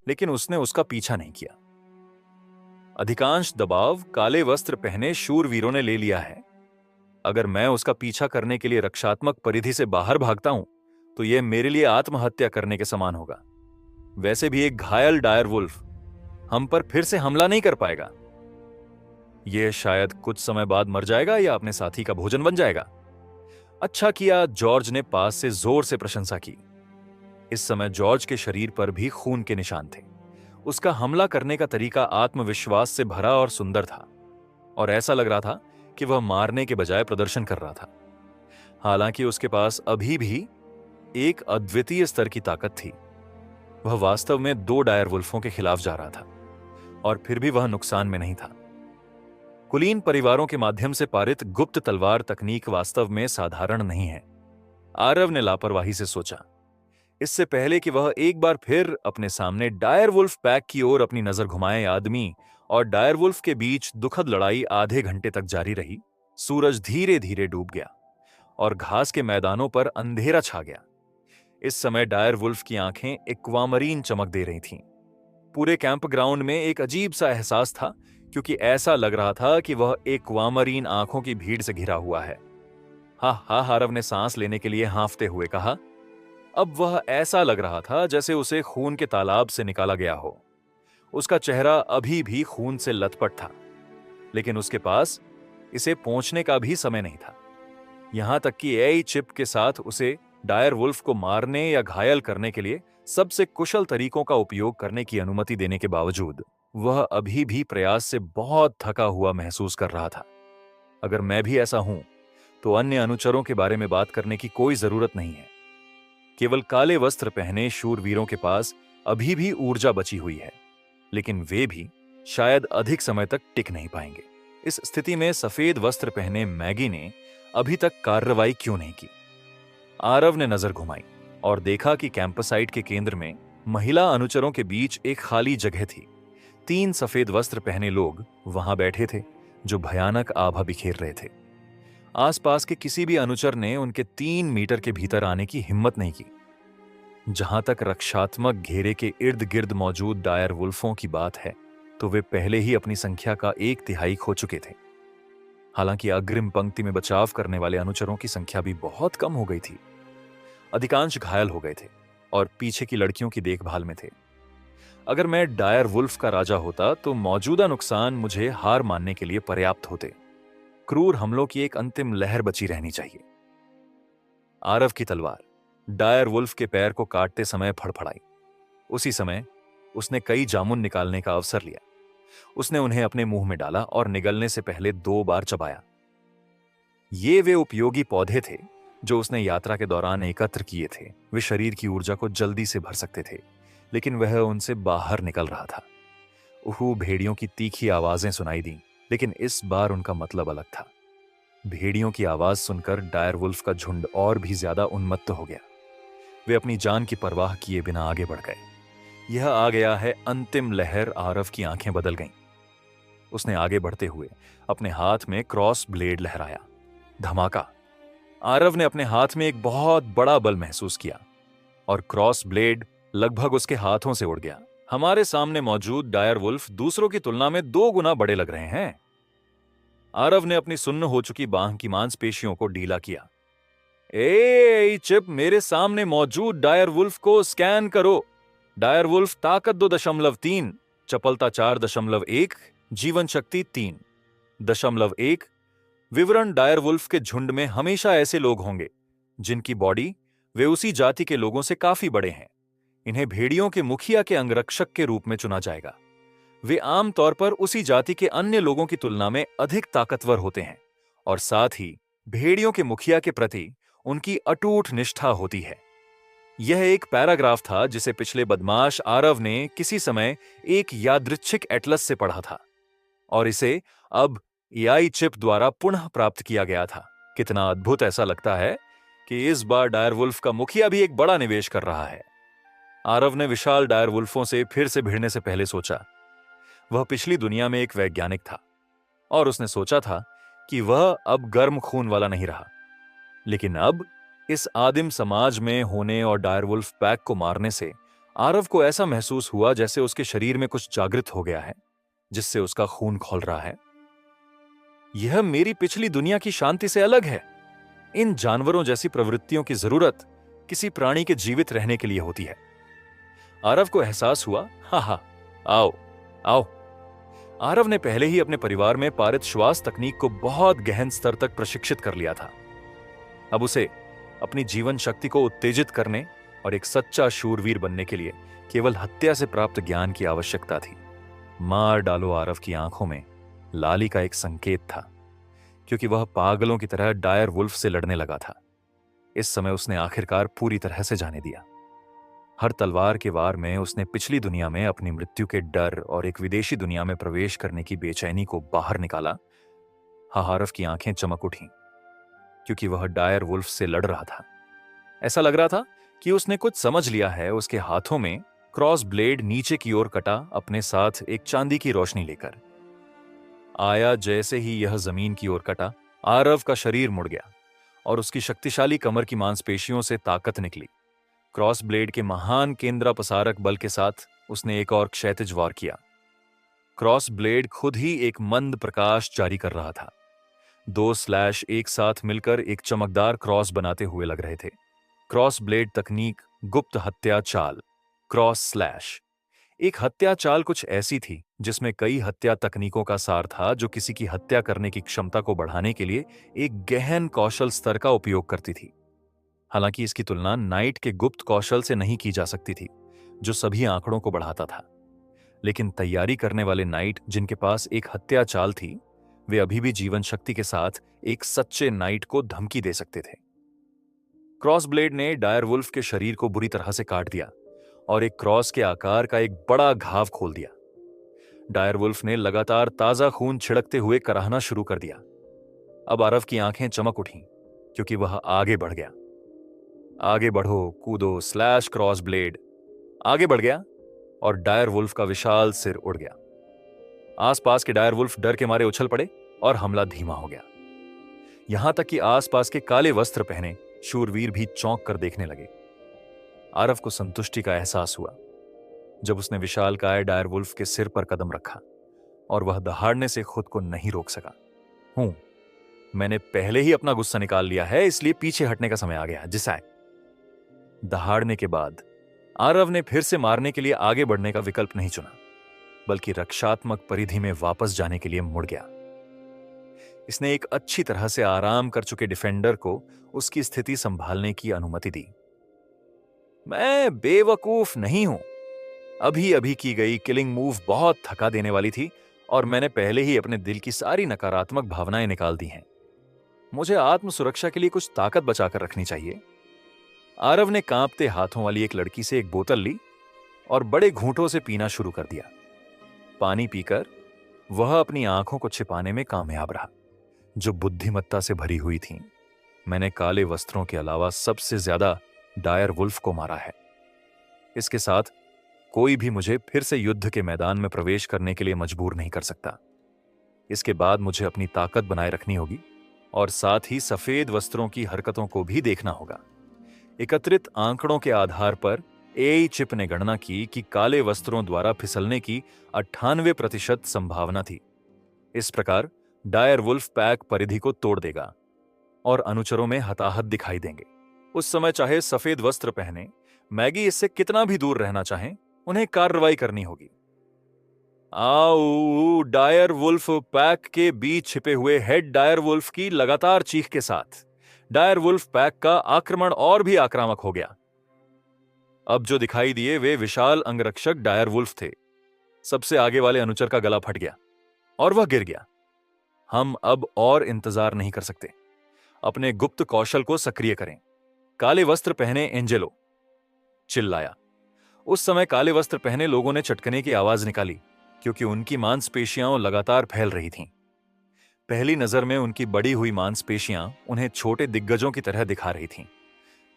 लेकिन उसने उसका पीछा नहीं किया। अधिकांश दबाव काले वस्त्र पहने शूरवीरों ने ले लिया है। अगर मैं उसका पीछा करने के लिए रक्षात्मक परिधि से बाहर भागता हूं, तो यह मेरे लिए आत्महत्या करने के समान होगा। वैसे भी एक घायल डायर वुल्फ हम पर फिर से हमला नहीं कर पाएगा। यह शायद कुछ समय बाद मर जाएगा या अपने साथी का भोजन बन जाएगा। अच्छा किया जॉर्ज ने पास से जोर से प्रशंसा की। इस समय जॉर्ज के शरीर पर भी खून के निशान थे। उसका हमला करने का तरीका आत्मविश्वास से भरा और सुंदर था, और ऐसा लग रहा था कि वह मारने के बजाय प्रदर्शन कर रहा था। हालांकि उसके पास अभी भी एक अद्वितीय स्तर की ताकत थी। वह वास्तव में 2 डायर वुल्फों के खिलाफ जा रहा था, और फिर भी वह नुकसान में नहीं था। कुलीन परिवारों के माध्यम से पारित गुप्त तलवार तकनीक वास्तव में साधारण नहीं है, आरव ने लापरवाही से सोचा। इससे पहले कि वह एक बार फिर अपने सामने डायर वुल्फ पैक की ओर अपनी नजर घुमाए, आदमी और डायर वुल्फ के बीच दुखद लड़ाई आधे घंटे तक जारी रही। सूरज धीरे धीरे डूब गया और घास के मैदानों पर अंधेरा छा गया। इस समय डायर वुल्फ की आंखें एक्वामरीन चमक दे रही थीं। पूरे कैंप ग्राउंड में एक अजीब सा एहसास था, क्योंकि ऐसा लग रहा था कि वह एक्वामरीन आंखों की भीड़ से घिरा हुआ है। हा हा, आरव ने सांस लेने के लिए हांफते हुए कहा। अब वह ऐसा लग रहा था जैसे उसे खून के तालाब से निकाला गया हो। उसका चेहरा अभी भी खून से लथपथ था, लेकिन उसके पास इसे पोंछने का भी समय नहीं था। यहां तक कि एआई चिप के साथ उसे डायर वुल्फ को मारने या घायल करने के लिए सबसे कुशल तरीकों का उपयोग करने की अनुमति देने के बावजूद वह अभी भी प्रयास से बहुत थका हुआ महसूस कर रहा था। अगर मैं भी ऐसा हूं, तो अन्य अनुचरों के बारे में बात करने की कोई जरूरत नहीं है। केवल काले वस्त्र पहने शूरवीरों के पास अभी भी ऊर्जा बची हुई है, लेकिन वे भी शायद अधिक समय तक टिक नहीं पाएंगे। इस स्थिति में सफेद वस्त्र पहने मैगी ने अभी तक कार्रवाई क्यों नहीं की? आरव ने नजर घुमाई और देखा कि कैंपसाइट के केंद्र में महिला अनुचरों के बीच एक खाली जगह थी। 3 सफेद वस्त्र पहने लोग वहां बैठे थे, जो भयानक आभा बिखेर रहे थे। आसपास के किसी भी अनुचर ने उनके 3 मीटर के भीतर आने की हिम्मत नहीं की। जहां तक रक्षात्मक घेरे के इर्द गिर्द मौजूद डायर वुल्फों की बात है, तो वे पहले ही अपनी संख्या का 1/3 खो चुके थे। हालांकि अग्रिम पंक्ति में बचाव करने वाले अनुचरों की संख्या भी बहुत कम हो गई थी। अधिकांश घायल हो गए थे और पीछे की लड़कियों की देखभाल में थे। अगर मैं डायर वुल्फ का राजा होता, तो मौजूदा नुकसान मुझे हार मानने के लिए पर्याप्त होते। क्रूर हमलों की एक अंतिम लहर बची रहनी चाहिए। आरव की तलवार डायर वुल्फ के पैर को काटते समय फड़फड़ाई। उसी समय उसने कई जामुन निकालने का अवसर लिया। उसने उन्हें अपने मुंह में डाला और निगलने से पहले 2 बार चबाया। ये वे उपयोगी पौधे थे जो उसने यात्रा के दौरान एकत्र किए थे। वे शरीर की ऊर्जा को जल्दी से भर सकते थे, लेकिन वह उनसे बाहर निकल रहा था। उहू, भेड़ियों की तीखी आवाजें सुनाई दी, लेकिन इस बार उनका मतलब अलग था। भेड़ियों की आवाज सुनकर डायर वुल्फ का झुंड और भी ज्यादा उन्मत्त हो गया। वे अपनी जान की परवाह किए बिना आगे बढ़ गए। यह आ गया है अंतिम लहर। आरव की आंखें बदल गईं। उसने आगे बढ़ते हुए अपने हाथ में क्रॉस ब्लेड लहराया। धमाका! आरव ने अपने हाथ में एक बहुत बड़ा बल महसूस किया और क्रॉस ब्लेड लगभग उसके हाथों से उड़ गया। हमारे सामने मौजूद डायर वुल्फ दूसरों की तुलना में 2 गुना बड़े लग रहे हैं। आरव ने अपनी सुन्न हो चुकी बांह की मांसपेशियों को ढीला किया। ए चिप, मेरे सामने मौजूद डायर वुल्फ को स्कैन करो। डायर वुल्फ ताकत 2.3, चपलता 4.1, जीवन शक्ति 3.1। विवरण: डायर वुल्फ के झुंड में हमेशा ऐसे लोग होंगे जिनकी बॉडी वे उसी जाति के लोगों से काफी बड़े हैं। इन्हें भेड़ियों के मुखिया के अंगरक्षक के रूप में चुना जाएगा। वे आमतौर पर उसी जाति के अन्य लोगों की तुलना में अधिक ताकतवर होते हैं, और साथ ही भेड़ियों के मुखिया के प्रति उनकी अटूट निष्ठा होती है। यह एक पैराग्राफ था जिसे पिछले बदमाश आरव ने किसी समय एक यादृच्छिक एटलस से पढ़ा था, और इसे अब एआई चिप द्वारा पुनः प्राप्त किया गया था। कितना अद्भुत! ऐसा लगता है कि इस बार डायर वुल्फ का मुखिया भी एक बड़ा निवेश कर रहा है। आरव ने विशाल डायर वुल्फों से फिर से भिड़ने से पहले सोचा। वह पिछली दुनिया में एक वैज्ञानिक था, और उसने सोचा था कि वह अब गर्म खून वाला नहीं रहा। लेकिन अब इस आदिम समाज में होने और डायर वुल्फ पैक को मारने से आरव को ऐसा महसूस हुआ जैसे उसके शरीर में कुछ जागृत हो गया है, जिससे उसका खून खौल रहा है। यह मेरी पिछली दुनिया की शांति से अलग है। इन जानवरों जैसी प्रवृत्तियों की जरूरत किसी प्राणी के जीवित रहने के लिए होती है। आरव को एहसास हुआ, हा हा, आओ आओ। आरव ने पहले ही अपने परिवार में पारित श्वास तकनीक को बहुत गहन स्तर तक प्रशिक्षित कर लिया था। अब उसे अपनी जीवन शक्ति को उत्तेजित करने और एक सच्चा शूरवीर बनने के लिए केवल हत्या से प्राप्त ज्ञान की आवश्यकता थी। मार डालो आरव की आंखों में लाली का एक संकेत था, क्योंकि वह पागलों की तरह डायर वुल्फ से लड़ने लगा था। इस समय उसने आखिरकार पूरी तरह से जाने दिया। हर तलवार के वार में उसने पिछली दुनिया में अपनी मृत्यु के डर और एक विदेशी दुनिया में प्रवेश करने की बेचैनी को बाहर निकाला। आरव की आंखें चमक उठीं, क्योंकि वह डायर वुल्फ से लड़ रहा था। ऐसा लग रहा था कि उसने कुछ समझ लिया है। उसके हाथों में क्रॉस ब्लेड नीचे की ओर कटा, अपने साथ एक चांदी की रोशनी लेकर आया। जैसे ही यह जमीन की ओर कटा, आरव का शरीर मुड़ गया और उसकी शक्तिशाली कमर की मांसपेशियों से ताकत निकली। क्रॉस ब्लेड के महान केंद्रापसारक बल के साथ उसने एक और क्षैतिज वार किया। क्रॉस ब्लेड खुद ही एक मंद प्रकाश जारी कर रहा था। 2 स्लैश एक साथ मिलकर एक चमकदार क्रॉस बनाते हुए लग रहे थे। क्रॉस ब्लेड तकनीक गुप्त हत्या चाल, क्रॉस स्लैश। एक हत्या चाल कुछ ऐसी थी जिसमें कई हत्या तकनीकों का सार था, जो किसी की हत्या करने की क्षमता को बढ़ाने के लिए एक गहन कौशल स्तर का उपयोग करती थी। हालांकि इसकी तुलना नाइट के गुप्त कौशल से नहीं की जा सकती थी, जो सभी आंकड़ों को बढ़ाता था। लेकिन तैयारी करने वाले नाइट जिनके पास एक हत्या चाल थी, वे अभी भी जीवन शक्ति के साथ एक सच्चे नाइट को धमकी दे सकते थे। क्रॉस ब्लेड ने डायर वुल्फ के शरीर को बुरी तरह से काट दिया और एक क्रॉस के आकार का एक बड़ा घाव खोल दिया। डायर वुल्फ ने लगातार ताजा खून छिड़कते हुए कराहना शुरू कर दिया। अब आरव की आंखें चमक उठीं, क्योंकि वह आगे बढ़ गया। आगे बढ़ो, कूदो, स्लैश क्रॉस ब्लेड। आगे बढ़ गया और डायर वुल्फ का विशाल सिर उड़ गया। आसपास के डायर वुल्फ डर के मारे उछल पड़े और हमला धीमा हो गया। यहां तक कि आसपास के काले वस्त्र पहने शूरवीर भी चौंक कर देखने लगे। आरव को संतुष्टि का एहसास हुआ जब उसने विशालकाय डायर वुल्फ के सिर पर कदम रखा, और वह दहाड़ने से खुद को नहीं रोक सका। मैंने पहले ही अपना गुस्सा निकाल लिया है, इसलिए पीछे हटने का समय आ गया। जिसा दहाड़ने के बाद आरव ने फिर से मारने के लिए आगे बढ़ने का विकल्प नहीं चुना, बल्कि रक्षात्मक परिधि में वापस जाने के लिए मुड़ गया। इसने एक अच्छी तरह से आराम कर चुके डिफेंडर को उसकी स्थिति संभालने की अनुमति दी। मैं बेवकूफ नहीं हूं। अभी अभी की गई किलिंग मूव बहुत थका देने वाली थी, और मैंने पहले ही अपने दिल की सारी नकारात्मक भावनाएं निकाल दी हैं। मुझे आत्म सुरक्षा के लिए कुछ ताकत बचाकर रखनी चाहिए। आरव ने कांपते हाथों वाली एक लड़की से एक बोतल ली और बड़े घूंटों से पीना शुरू कर दिया। पानी पीकर वह अपनी आंखों को छिपाने में कामयाब रहा, जो बुद्धिमत्ता से भरी हुई थीं। मैंने काले वस्त्रों के अलावा सबसे ज्यादा डायर वुल्फ को मारा है। इसके साथ कोई भी मुझे फिर से युद्ध के मैदान में प्रवेश करने के लिए मजबूर नहीं कर सकता। इसके बाद मुझे अपनी ताकत बनाए रखनी होगी, और साथ ही सफेद वस्त्रों की हरकतों को भी देखना होगा। एकत्रित आंकड़ों के आधार पर एआई चिप ने गणना की कि काले वस्त्रों द्वारा फिसलने की 98% संभावना थी। इस प्रकार डायर वुल्फ पैक परिधि को तोड़ देगा और अनुचरों में हताहत दिखाई देंगे। उस समय चाहे सफेद वस्त्र पहने मैगी इससे कितना भी दूर रहना चाहें, उन्हें कार्रवाई करनी होगी। आओ, डायर वुल्फ पैक के बीच छिपे हुए हेड डायर वुल्फ की लगातार चीख के साथ डायर वुल्फ पैक का आक्रमण और भी आक्रामक हो गया। अब जो दिखाई दिए वे विशाल अंगरक्षक डायर वुल्फ थे। सबसे आगे वाले अनुचर का गला फट गया और वह गिर गया। हम अब और इंतजार नहीं कर सकते। अपने गुप्त कौशल को सक्रिय करें। काले वस्त्र पहने एंजेलो चिल्लाया। उस समय काले वस्त्र पहने लोगों ने चटकने की आवाज निकाली, क्योंकि उनकी मांसपेशियां लगातार फैल रही थीं। पहली नजर में उनकी बड़ी हुई मांसपेशियां उन्हें छोटे दिग्गजों की तरह दिखा रही थीं।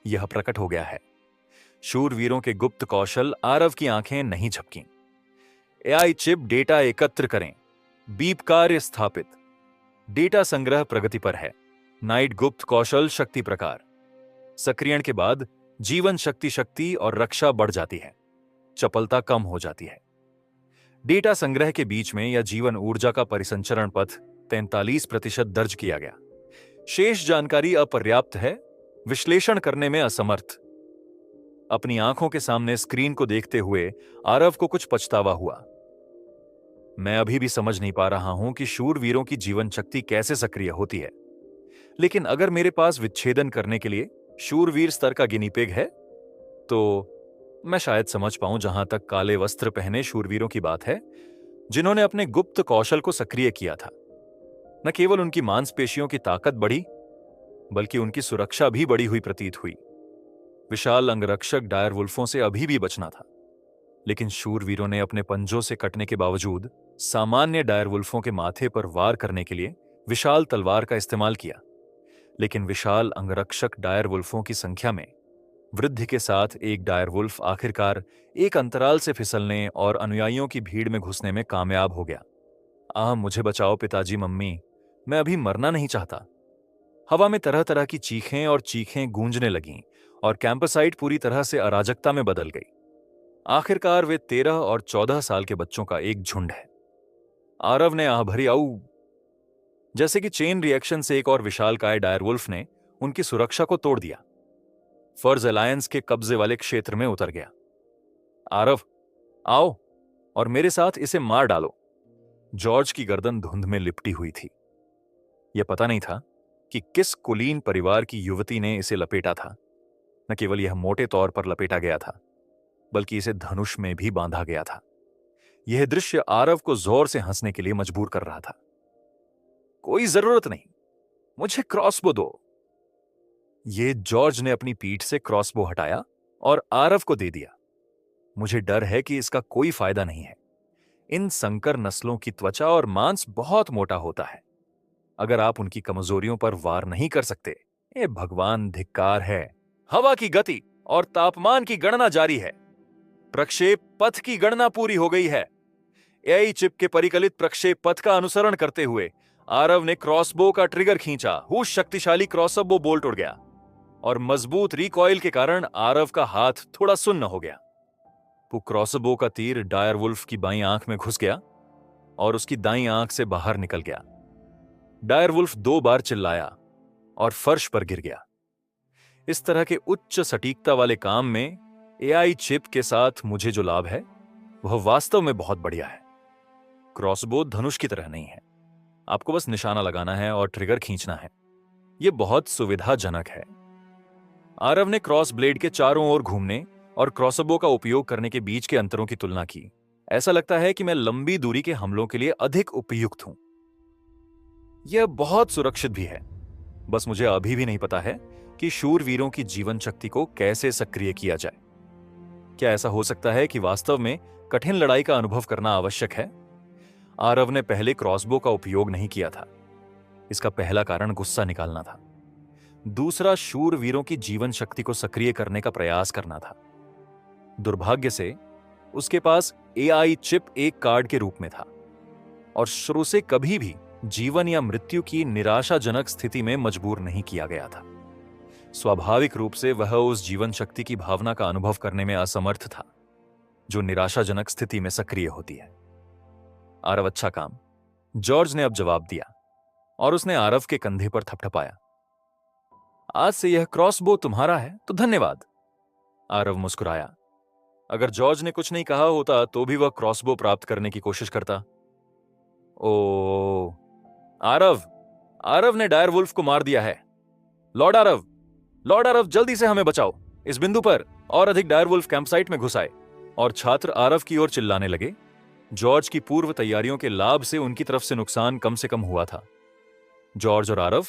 यह प्रकट हो गया है। शूरवीरों के गुप्त कौशल। आरव की आंखें नहीं झपकीं। एआई चिप डेटा एकत्र करें। बीप कार्य स्थापित। डेटा संग्रह प्रगति पर है। नाइट गुप्त कौशल शक्ति प्रकार। सक्रियण के बाद जीवन शक्ति और रक्षा बढ़ जाती है। चपलता कम हो जाती है। डेटा संग्रह के बीच में या जीवन ऊर्जा का परिसंचरण पथ 43% दर्ज किया गया। शेष जानकारी अपर्याप्त है, विश्लेषण करने में असमर्थ। अपनी आंखों के सामने स्क्रीन को देखते हुए आरव को कुछ पछतावा हुआ। मैं अभी भी समझ नहीं पा रहा हूं कि शूरवीरों की जीवन शक्ति कैसे सक्रिय होती है, लेकिन अगर मेरे पास विच्छेदन करने के लिए शूरवीर स्तर का गिनीपिग है तो मैं शायद समझ पाऊं। जहां तक काले वस्त्र पहने शूरवीरों की बात है, जिन्होंने अपने गुप्त कौशल को सक्रिय किया था, न केवल उनकी मांसपेशियों की ताकत बढ़ी, बल्कि उनकी सुरक्षा भी बढ़ी हुई प्रतीत हुई। विशाल अंगरक्षक डायरवुल्फों से अभी भी बचना था, लेकिन शूरवीरों ने अपने पंजों से कटने के बावजूद सामान्य डायरवुल्फों के माथे पर वार करने के लिए विशाल तलवार का इस्तेमाल किया। लेकिन विशाल अंगरक्षक डायरवुल्फों की संख्या में वृद्धि के साथ एक डायरवुल्फ आखिरकार एक अंतराल से फिसलने और अनुयायियों की भीड़ में घुसने में कामयाब हो गया। मुझे बचाओ पिताजी, मम्मी, मैं अभी मरना नहीं चाहता। हवा में तरह तरह की चीखें और चीखें गूंजने लगीं और कैंपसाइट पूरी तरह से अराजकता में बदल गई। आखिरकार वे 13 और 14 साल के बच्चों का एक झुंड है। आरव ने आह भरी आऊ, जैसे कि चेन रिएक्शन से एक और विशालकाय डायरवुल्फ ने उनकी सुरक्षा को तोड़ दिया। फर्ज अलायंस के कब्जे वाले क्षेत्र में उतर गया। आरव, आओ और मेरे साथ इसे मार डालो। जॉर्ज की गर्दन धुंध में लिपटी हुई थी। यह पता नहीं था कि किस कुलीन परिवार की युवती ने इसे लपेटा था। न केवल यह मोटे तौर पर लपेटा गया था, बल्कि इसे धनुष में भी बांधा गया था। यह दृश्य आरव को जोर से हंसने के लिए मजबूर कर रहा था। कोई जरूरत नहीं, मुझे क्रॉसबो दो। ये जॉर्ज ने अपनी पीठ से क्रॉसबो हटाया और आरव को दे दिया। मुझे डर है कि इसका कोई फायदा नहीं है। इन संकर नस्लों की त्वचा और मांस बहुत मोटा होता है। अगर आप उनकी कमजोरियों पर वार नहीं कर सकते, ये भगवान, धिक्कार है। हवा की गति और तापमान की गणना जारी है। प्रक्षेप पथ की गणना पूरी हो गई है। एआई चिप के परिकलित प्रक्षेप पथ का अनुसरण करते हुए आरव ने क्रॉसबो का ट्रिगर खींचा। उस शक्तिशाली क्रॉसबो बोल्ट उड़ गया और मजबूत रिकॉइल के कारण आरव का हाथ थोड़ा सुन्न हो गया। वो क्रॉसबो का तीर डायरवुल्फ की बाईं आंख में घुस गया और उसकी दाईं आंख से बाहर निकल गया। डायरवुल्फ 2 बार चिल्लाया और फर्श पर गिर गया। इस तरह के उच्च सटीकता वाले काम में एआई चिप के साथ मुझे जो लाभ है, वह वास्तव में बहुत बढ़िया है। क्रॉसबो धनुष की तरह नहीं है। आपको बस निशाना लगाना है और ट्रिगर खींचना है। यह बहुत सुविधाजनक है। आरव ने क्रॉस ब्लेड के चारों ओर घूमने और क्रॉसबो का उपयोग करने के बीच के अंतरों की तुलना की। ऐसा लगता है कि मैं लंबी दूरी के हमलों के लिए अधिक उपयुक्त हूं। यह बहुत सुरक्षित भी है। बस मुझे अभी भी नहीं पता है कि शूरवीरों की जीवन शक्ति को कैसे सक्रिय किया जाए। क्या ऐसा हो सकता है कि वास्तव में कठिन लड़ाई का अनुभव करना आवश्यक है? आरव ने पहले क्रॉसबो का उपयोग नहीं किया था। इसका पहला कारण गुस्सा निकालना था। दूसरा, शूरवीरों की जीवन शक्ति को सक्रिय करने का प्रयास करना था। दुर्भाग्य से उसके पास एआई चिप एक कार्ड के रूप में था और शुरू से कभी भी जीवन या मृत्यु की निराशाजनक स्थिति में मजबूर नहीं किया गया था। स्वाभाविक रूप से वह उस जीवन शक्ति की भावना का अनुभव करने में असमर्थ था जो निराशाजनक स्थिति में सक्रिय होती है। आरव, अच्छा काम। जॉर्ज ने अब जवाब दिया और उसने आरव के कंधे पर थपथपाया। आज से यह क्रॉसबो तुम्हारा है, तो धन्यवाद। आरव मुस्कुराया। अगर जॉर्ज ने कुछ नहीं कहा होता तो भी वह क्रॉसबो प्राप्त करने की कोशिश करता। ओ, आरव ने डायरवुल्फ को मार दिया है। लॉर्ड आरव, जल्दी से हमें बचाओ। इस बिंदु पर और अधिक डायरवुल्फ कैंपसाइट में घुस आए और छात्र आरव की ओर चिल्लाने लगे। जॉर्ज की पूर्व तैयारियों के लाभ से उनकी तरफ से नुकसान कम से कम हुआ था। जॉर्ज और आरव,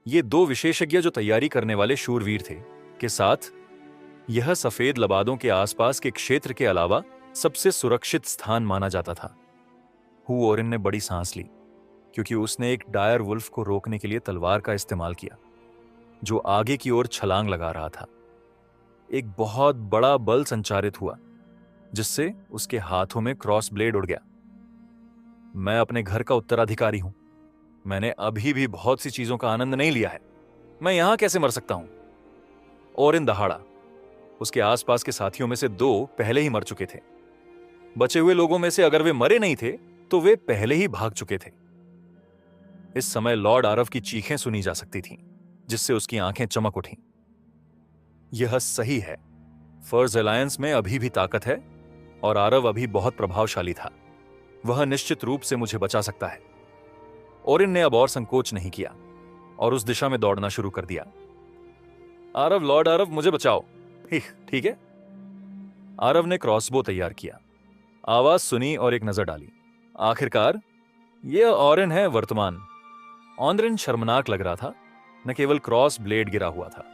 ये 2 विशेषज्ञ जो तैयारी करने वाले शूरवीर थे, के साथ यह सफेद लबादों के आसपास के क्षेत्र के अलावा सबसे सुरक्षित स्थान माना जाता था। हू ओरिन ने बड़ी सांस ली क्योंकि उसने एक डायर वुल्फ को रोकने के लिए तलवार का इस्तेमाल किया जो आगे की ओर छलांग लगा रहा था। एक बहुत बड़ा बल संचारित हुआ जिससे उसके हाथों में क्रॉस ब्लेड उड़ गया। मैं अपने घर का उत्तराधिकारी हूं। मैंने अभी भी बहुत सी चीजों का आनंद नहीं लिया है। मैं यहां कैसे मर सकता हूं? ओरिन दहाड़ा। उसके आसपास के साथियों में से 2 पहले ही मर चुके थे। बचे हुए लोगों में से अगर वे मरे नहीं थे तो वे पहले ही भाग चुके थे। इस समय लॉर्ड आरव की चीखें सुनी जा सकती थीं, जिससे उसकी आंखें चमक उठीं। यह सही है, फर्ज अलायंस में अभी भी ताकत है और आरव अभी बहुत प्रभावशाली था। वह निश्चित रूप से मुझे बचा सकता है। ओरिन ने अब और संकोच नहीं किया और उस दिशा में दौड़ना शुरू कर दिया। आरव, लॉर्ड आरव, मुझे बचाओ। ठीक है। आरव ने क्रॉसबो तैयार किया, आवाज सुनी और एक नजर डाली। आखिरकार यह ओरिन है वर्तमान। ओरिन शर्मनाक लग रहा था। न केवल क्रॉस ब्लेड गिरा हुआ था,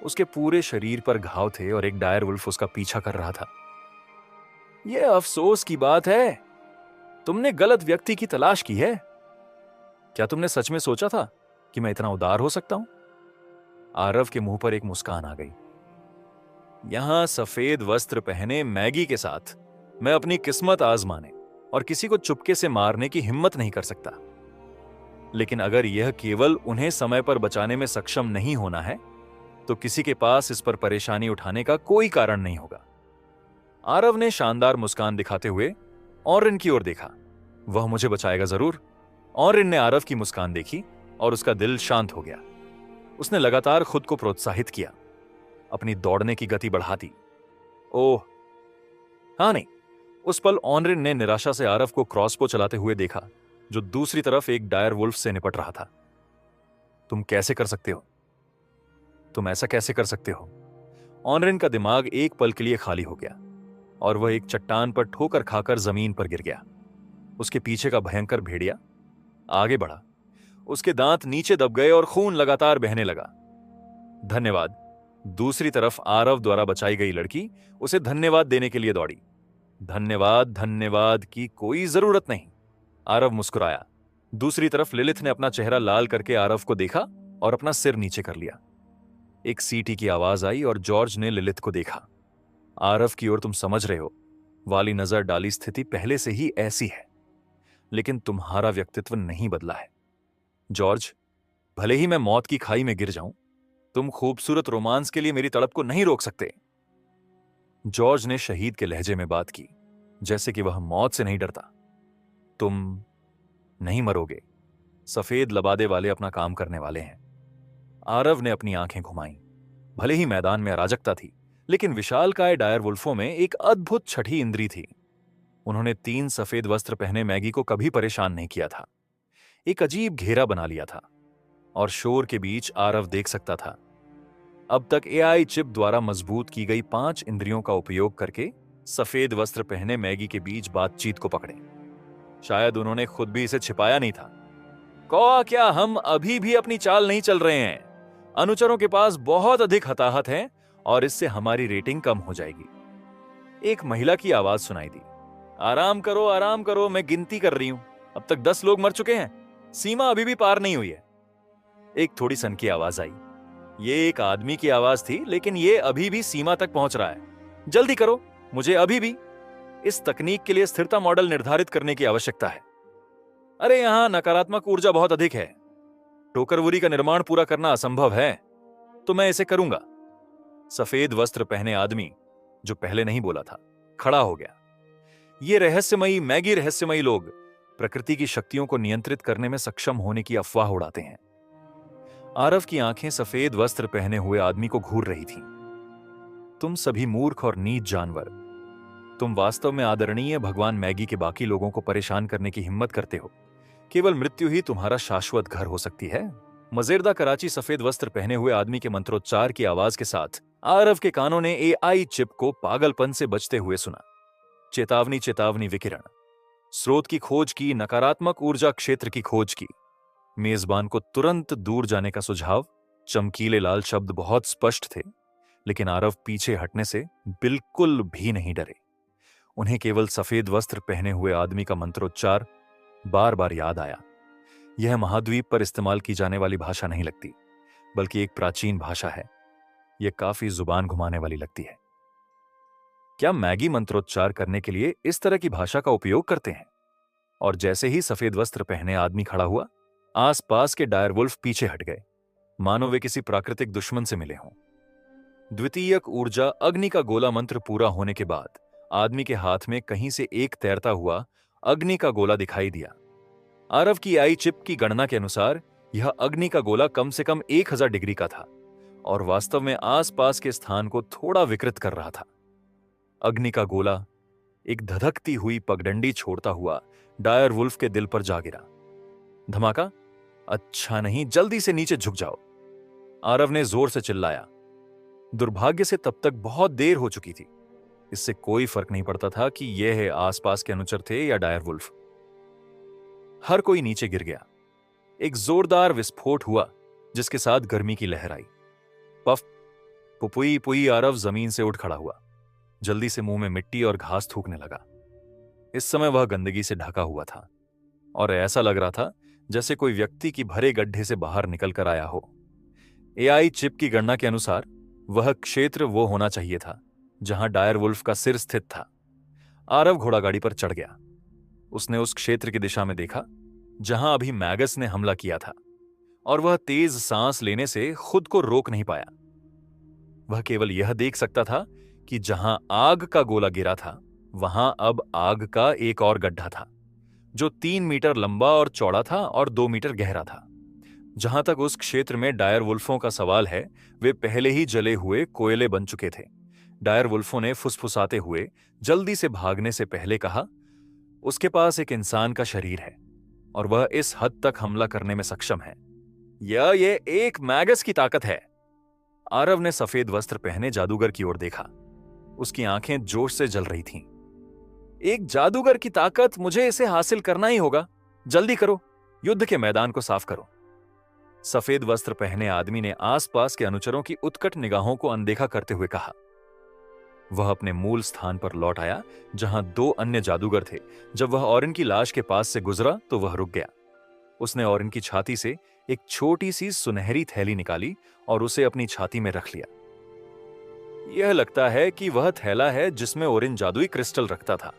उसके पूरे शरीर पर घाव थे और एक डायर वुल्फ उसका पीछा कर रहा था। यह अफसोस की बात है, तुमने गलत व्यक्ति की तलाश की है। क्या तुमने सच में सोचा था कि मैं इतना उदार हो सकता हूं? आरव के मुंह पर एक मुस्कान आ गई। यहां सफेद वस्त्र पहने मैगी के साथ मैं अपनी किस्मत आजमाने और किसी को चुपके से मारने की हिम्मत नहीं कर सकता। लेकिन अगर यह केवल उन्हें समय पर बचाने में सक्षम नहीं होना है, तो किसी के पास इस पर परेशानी उठाने का कोई कारण नहीं होगा। आरव ने शानदार मुस्कान दिखाते हुए ओरिन की ओर देखा। वह मुझे बचाएगा जरूर। ओरिन ने आरव की मुस्कान देखी और उसका दिल शांत हो गया। उसने लगातार खुद को प्रोत्साहित किया, अपनी दौड़ने की गति बढ़ा दी। ओह हाँ नहीं, उस पल ओरिन ने निराशा से आरव को क्रॉसबो चलाते हुए देखा, जो दूसरी तरफ एक डायर वुल्फ से निपट रहा था। तुम कैसे कर सकते हो? तुम ऐसा कैसे कर सकते हो? ओरिन का दिमाग एक पल के लिए खाली हो गया और वह एक चट्टान पर ठोकर खाकर जमीन पर गिर गया। उसके पीछे का भयंकर भेड़िया आगे बढ़ा। उसके दांत नीचे दब गए और खून लगातार बहने लगा। धन्यवाद। दूसरी तरफ आरव द्वारा बचाई गई लड़की उसे धन्यवाद देने के लिए दौड़ी। धन्यवाद धन्यवाद की कोई जरूरत नहीं। आरव मुस्कुराया। दूसरी तरफ लिलिथ ने अपना चेहरा लाल करके आरव को देखा और अपना सिर नीचे कर लिया। एक सीटी की आवाज आई और जॉर्ज ने लिलिथ को देखा। आरव की ओर तुम समझ रहे हो वाली नजर डाली स्थिति पहले से ही ऐसी है, लेकिन तुम्हारा व्यक्तित्व नहीं बदला है। जॉर्ज, भले ही मैं मौत की खाई में गिर जाऊं, तुम खूबसूरत रोमांस के लिए मेरी तड़प को नहीं रोक सकते। जॉर्ज ने शहीद के लहजे में बात की, जैसे कि वह मौत से नहीं डरता। तुम नहीं मरोगे। सफेद लबादे वाले अपना काम करने वाले हैं। आरव ने अपनी आंखें घुमाई। भले ही मैदान में अराजकता थी, लेकिन विशालकाय डायर वुल्फों में एक अद्भुत छठी इंद्री थी। उन्होंने 3 सफेद वस्त्र पहने मैगी को कभी परेशान नहीं किया था। एक अजीब घेरा बना लिया था और शोर के बीच आरव देख सकता था। अब तक एआई चिप द्वारा मजबूत की गई 5 इंद्रियों का उपयोग करके सफेद वस्त्र पहने मैगी के बीच बातचीत को पकड़े। शायद उन्होंने खुद भी इसे छिपाया नहीं था। कौआ, क्या हम अभी भी अपनी चाल नहीं चल रहे हैं? अनुचरों के पास बहुत अधिक हताहत हैं और इससे हमारी रेटिंग कम हो जाएगी। एक महिला की आवाज सुनाई दी। आराम करो, मैं गिनती कर रही हूं। अब तक 10 लोग मर चुके हैं। सीमा अभी भी पार नहीं हुई है। एक थोड़ी सन की आवाज आई। ये एक आदमी की आवाज थी, लेकिन ये अभी भी सीमा तक पहुंच रहा है। जल्दी करो, मुझे अभी भी इस तकनीक के लिए स्थिरता मॉडल निर्धारित करने की आवश्यकता है। अरे यहां नकारात्मक ऊर्जा बहुत अधिक है। टोकरवुरी का निर्माण पूरा करना असंभव है, तो मैं इसे करूंगा। सफेद वस्त्र पहने आदमी, जो पहले नहीं बोला था, खड़ा हो गया। ये रहस्यमयी मैगी रहस्यमयी लोग प्रकृति की शक्तियों को नियंत्रित करने में सक्षम होने की अफवाह उड़ाते हैं। आरव की आंखें सफेद वस्त्र पहने हुए आदमी को घूर रही थीं। तुम सभी मूर्ख और नीच जानवर, तुम वास्तव में आदरणीय भगवान मैगी के बाकी लोगों को परेशान करने की हिम्मत करते हो। केवल मृत्यु ही तुम्हारा शाश्वत घर हो सकती है। मजेरदा कराची सफेद वस्त्र पहने हुए आदमी के मंत्रोच्चार की आवाज के साथ आरव के कानों ने एआई चिप को पागलपन से बचते हुए सुना। चेतावनी, चेतावनी विकिरण, स्रोत की खोज की, नकारात्मक ऊर्जा क्षेत्र की खोज की। मेजबान को तुरंत दूर जाने का सुझाव। चमकीले लाल शब्द बहुत स्पष्ट थे, लेकिन आरव पीछे हटने से बिल्कुल भी नहीं डरे। उन्हें केवल सफेद वस्त्र पहने हुए आदमी का मंत्रोच्चार बार बार याद आया। यह महाद्वीप पर इस्तेमाल की जाने वाली भाषा नहीं लगती, बल्कि एक प्राचीन भाषा है। यह काफी जुबान घुमाने वाली लगती है। क्या मैगी मंत्रोच्चार करने के लिए इस तरह की भाषा का उपयोग करते हैं? और जैसे ही सफेद वस्त्र पहने आदमी खड़ा हुआ, आसपास के डायरवुल्फ पीछे हट गए, मानो वे किसी प्राकृतिक दुश्मन से मिले हों। द्वितीयक ऊर्जा अग्नि का गोला मंत्र पूरा होने के बाद आदमी के हाथ में कहीं से एक तैरता हुआ अग्नि का गोला दिखाई दिया। आरव की आई चिप की गणना के अनुसार यह अग्नि का गोला कम से कम 1000 डिग्री का था और वास्तव में आसपास के स्थान को थोड़ा विकृत कर रहा था। अग्नि का गोला एक धधकती हुई पगडंडी छोड़ता हुआ डायर वुल्फ के दिल पर जा गिरा। धमाका। अच्छा नहीं, जल्दी से नीचे झुक जाओ, आरव ने जोर से चिल्लाया। दुर्भाग्य से तब तक बहुत देर हो चुकी थी। इससे कोई फर्क नहीं पड़ता था कि यह आसपास के अनुचर थे या डायर वुल्फ। हर कोई नीचे गिर गया। एक जोरदार विस्फोट हुआ जिसके साथ गर्मी की लहर आई। पफ पुपुई पुई आरव जमीन से उठ खड़ा हुआ। जल्दी से मुंह में मिट्टी और घास थूकने लगा। इस समय वह गंदगी से ढका हुआ था और ऐसा लग रहा था जैसे कोई व्यक्ति की भरे गड्ढे से बाहर निकल कर आया हो। एआई चिप की गणना के अनुसार वह क्षेत्र वो होना चाहिए था जहां डायर वुल्फ का सिर स्थित था। आरव घोड़ागाड़ी पर चढ़ गया। उसने उस क्षेत्र की दिशा में देखा जहां अभी मैगस ने हमला किया था और वह तेज सांस लेने से खुद को रोक नहीं पाया। वह केवल यह देख सकता था कि जहां आग का गोला गिरा था वहां अब आग का एक और गड्ढा था जो 3 मीटर लंबा और चौड़ा था और 2 मीटर गहरा था। जहां तक उस क्षेत्र में डायर वुल्फों का सवाल है, वे पहले ही जले हुए कोयले बन चुके थे। डायर वुल्फों ने फुसफुसाते हुए जल्दी से भागने से पहले कहा, उसके पास एक इंसान का शरीर है और वह इस हद तक हमला करने में सक्षम है। ये एक मैगस की ताकत है। आरव ने सफेद वस्त्र पहने जादूगर की ओर देखा। उसकी आंखें जोश से जल रही थीं। एक जादूगर की ताकत, मुझे इसे हासिल करना ही होगा। जल्दी करो, युद्ध के मैदान को साफ करो। सफेद वस्त्र पहने आदमी ने आसपास के अनुचरों की उत्कट निगाहों को अनदेखा करते हुए कहा। वह अपने मूल स्थान पर लौट आया जहां 2 अन्य जादूगर थे। जब वह ओरिन की लाश के पास से गुजरा तो वह रुक गया। उसने ओरिन की छाती से एक छोटी सी सुनहरी थैली निकाली और उसे अपनी छाती में रख लिया। यह लगता है कि वह थैला है जिसमें ओरिन जादुई क्रिस्टल रखता था।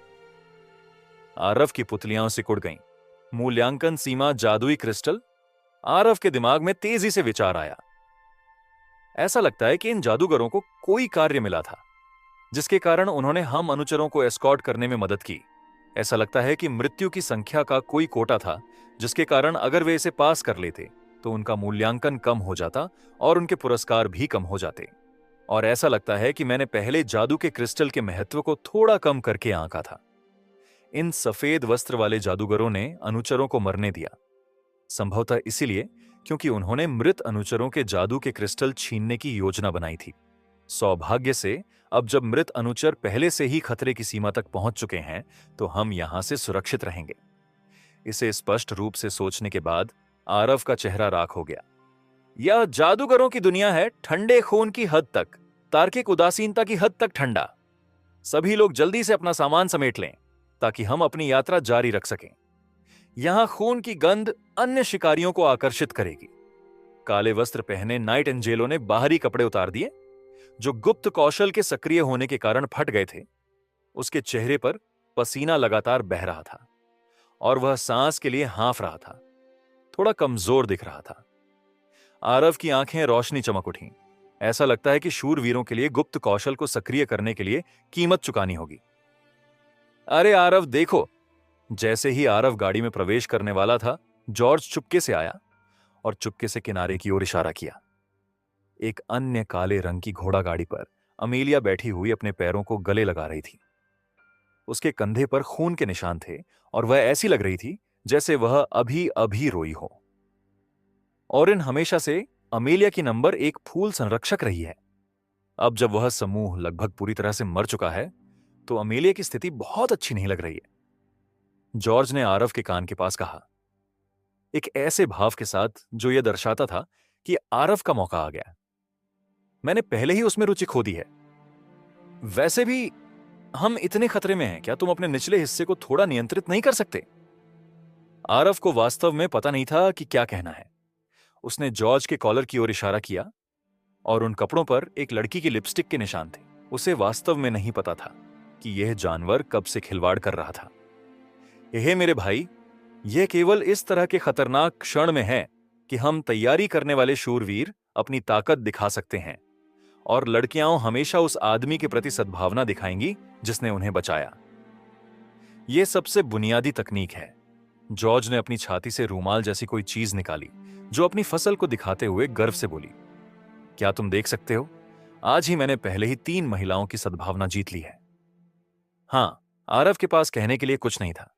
आरव की पुतलियां सिकुड़ गईं। मूल्यांकन सीमा जादुई क्रिस्टल। आरव के दिमाग में तेजी से विचार आया। ऐसा लगता है कि इन जादूगरों को कोई कार्य मिला था जिसके कारण उन्होंने हम अनुचरों को एस्कॉर्ट करने में मदद की। ऐसा लगता है कि मृत्यु की संख्या का कोई कोटा था जिसके कारण अगर वे इसे पास कर लेते तो उनका मूल्यांकन कम हो जाता और उनके पुरस्कार भी कम हो जाते। और ऐसा लगता है कि मैंने पहले जादू के क्रिस्टल के महत्व को थोड़ा कम करके आंका था। इन सफेद वस्त्र वाले जादूगरों ने अनुचरों को मरने दिया, संभवतः इसीलिए क्योंकि उन्होंने मृत अनुचरों के जादू के क्रिस्टल छीनने की योजना बनाई थी। सौभाग्य से अब जब मृत अनुचर पहले से ही खतरे की सीमा तक पहुंच चुके हैं तो हम यहां से सुरक्षित रहेंगे। इसे स्पष्ट रूप से सोचने के बाद आरव का चेहरा राख हो गया। यह जादूगरों की दुनिया है, ठंडे खून की हद तक, तार्किक उदासीनता की हद तक ठंडा। सभी लोग जल्दी से अपना सामान समेट लें ताकि हम अपनी यात्रा जारी रख सकें। यहां खून की गंध अन्य शिकारियों को आकर्षित करेगी। काले वस्त्र पहने नाइट एंजेलो ने बाहरी कपड़े उतार दिए जो गुप्त कौशल के सक्रिय होने के कारण फट गए थे। उसके चेहरे पर पसीना लगातार बह रहा था और वह सांस के लिए हाँफ रहा था। थोड़ा कमजोर दिख रहा था। आरव की आंखें रोशनी चमक उठीं। ऐसा लगता है कि शूरवीरों के लिए गुप्त कौशल को सक्रिय करने के लिए कीमत चुकानी होगी। अरे आरव देखो। जैसे ही आरव गाड़ी में प्रवेश करने वाला था, जॉर्ज चुपके से आया और चुपके से किनारे की ओर इशारा किया। एक अन्य काले रंग की घोड़ा गाड़ी पर अमेलिया बैठी हुई अपने पैरों को गले लगा रही थी। उसके कंधे पर खून के निशान थे और वह ऐसी लग रही थी जैसे वह अभी अभी रोई हो। ओरिन हमेशा से अमेलिया की नंबर 1 फूल संरक्षक रही है। अब जब वह समूह लगभग पूरी तरह से मर चुका है तो अमेलिया की स्थिति बहुत अच्छी नहीं लग रही है। जॉर्ज ने आरव के कान के पास कहा, एक ऐसे भाव के साथ जो यह दर्शाता था कि आरव का मौका आ गया। मैंने पहले ही उसमें रुचि खो दी है। वैसे भी हम इतने खतरे में हैं, क्या तुम अपने निचले हिस्से को थोड़ा नियंत्रित नहीं कर सकते? आरव को वास्तव में पता नहीं था कि क्या कहना है। उसने जॉर्ज के कॉलर की ओर इशारा किया और उन कपड़ों पर एक लड़की की लिपस्टिक के निशान थे। उसे वास्तव में नहीं पता था कि यह जानवर कब से खिलवाड़ कर रहा था। हे मेरे भाई, यह केवल इस तरह के खतरनाक क्षण में है कि हम तैयारी करने वाले शूरवीर अपनी ताकत दिखा सकते हैं और लड़कियां हमेशा उस आदमी के प्रति सद्भावना दिखाएंगी जिसने उन्हें बचाया। यह सबसे बुनियादी तकनीक है। जॉर्ज ने अपनी छाती से रूमाल जैसी कोई चीज निकाली, जो अपनी फसल को दिखाते हुए गर्व से बोली, क्या तुम देख सकते हो, आज ही मैंने पहले ही 3 महिलाओं की सद्भावना जीत ली है। हां, आरव के पास कहने के लिए कुछ नहीं था।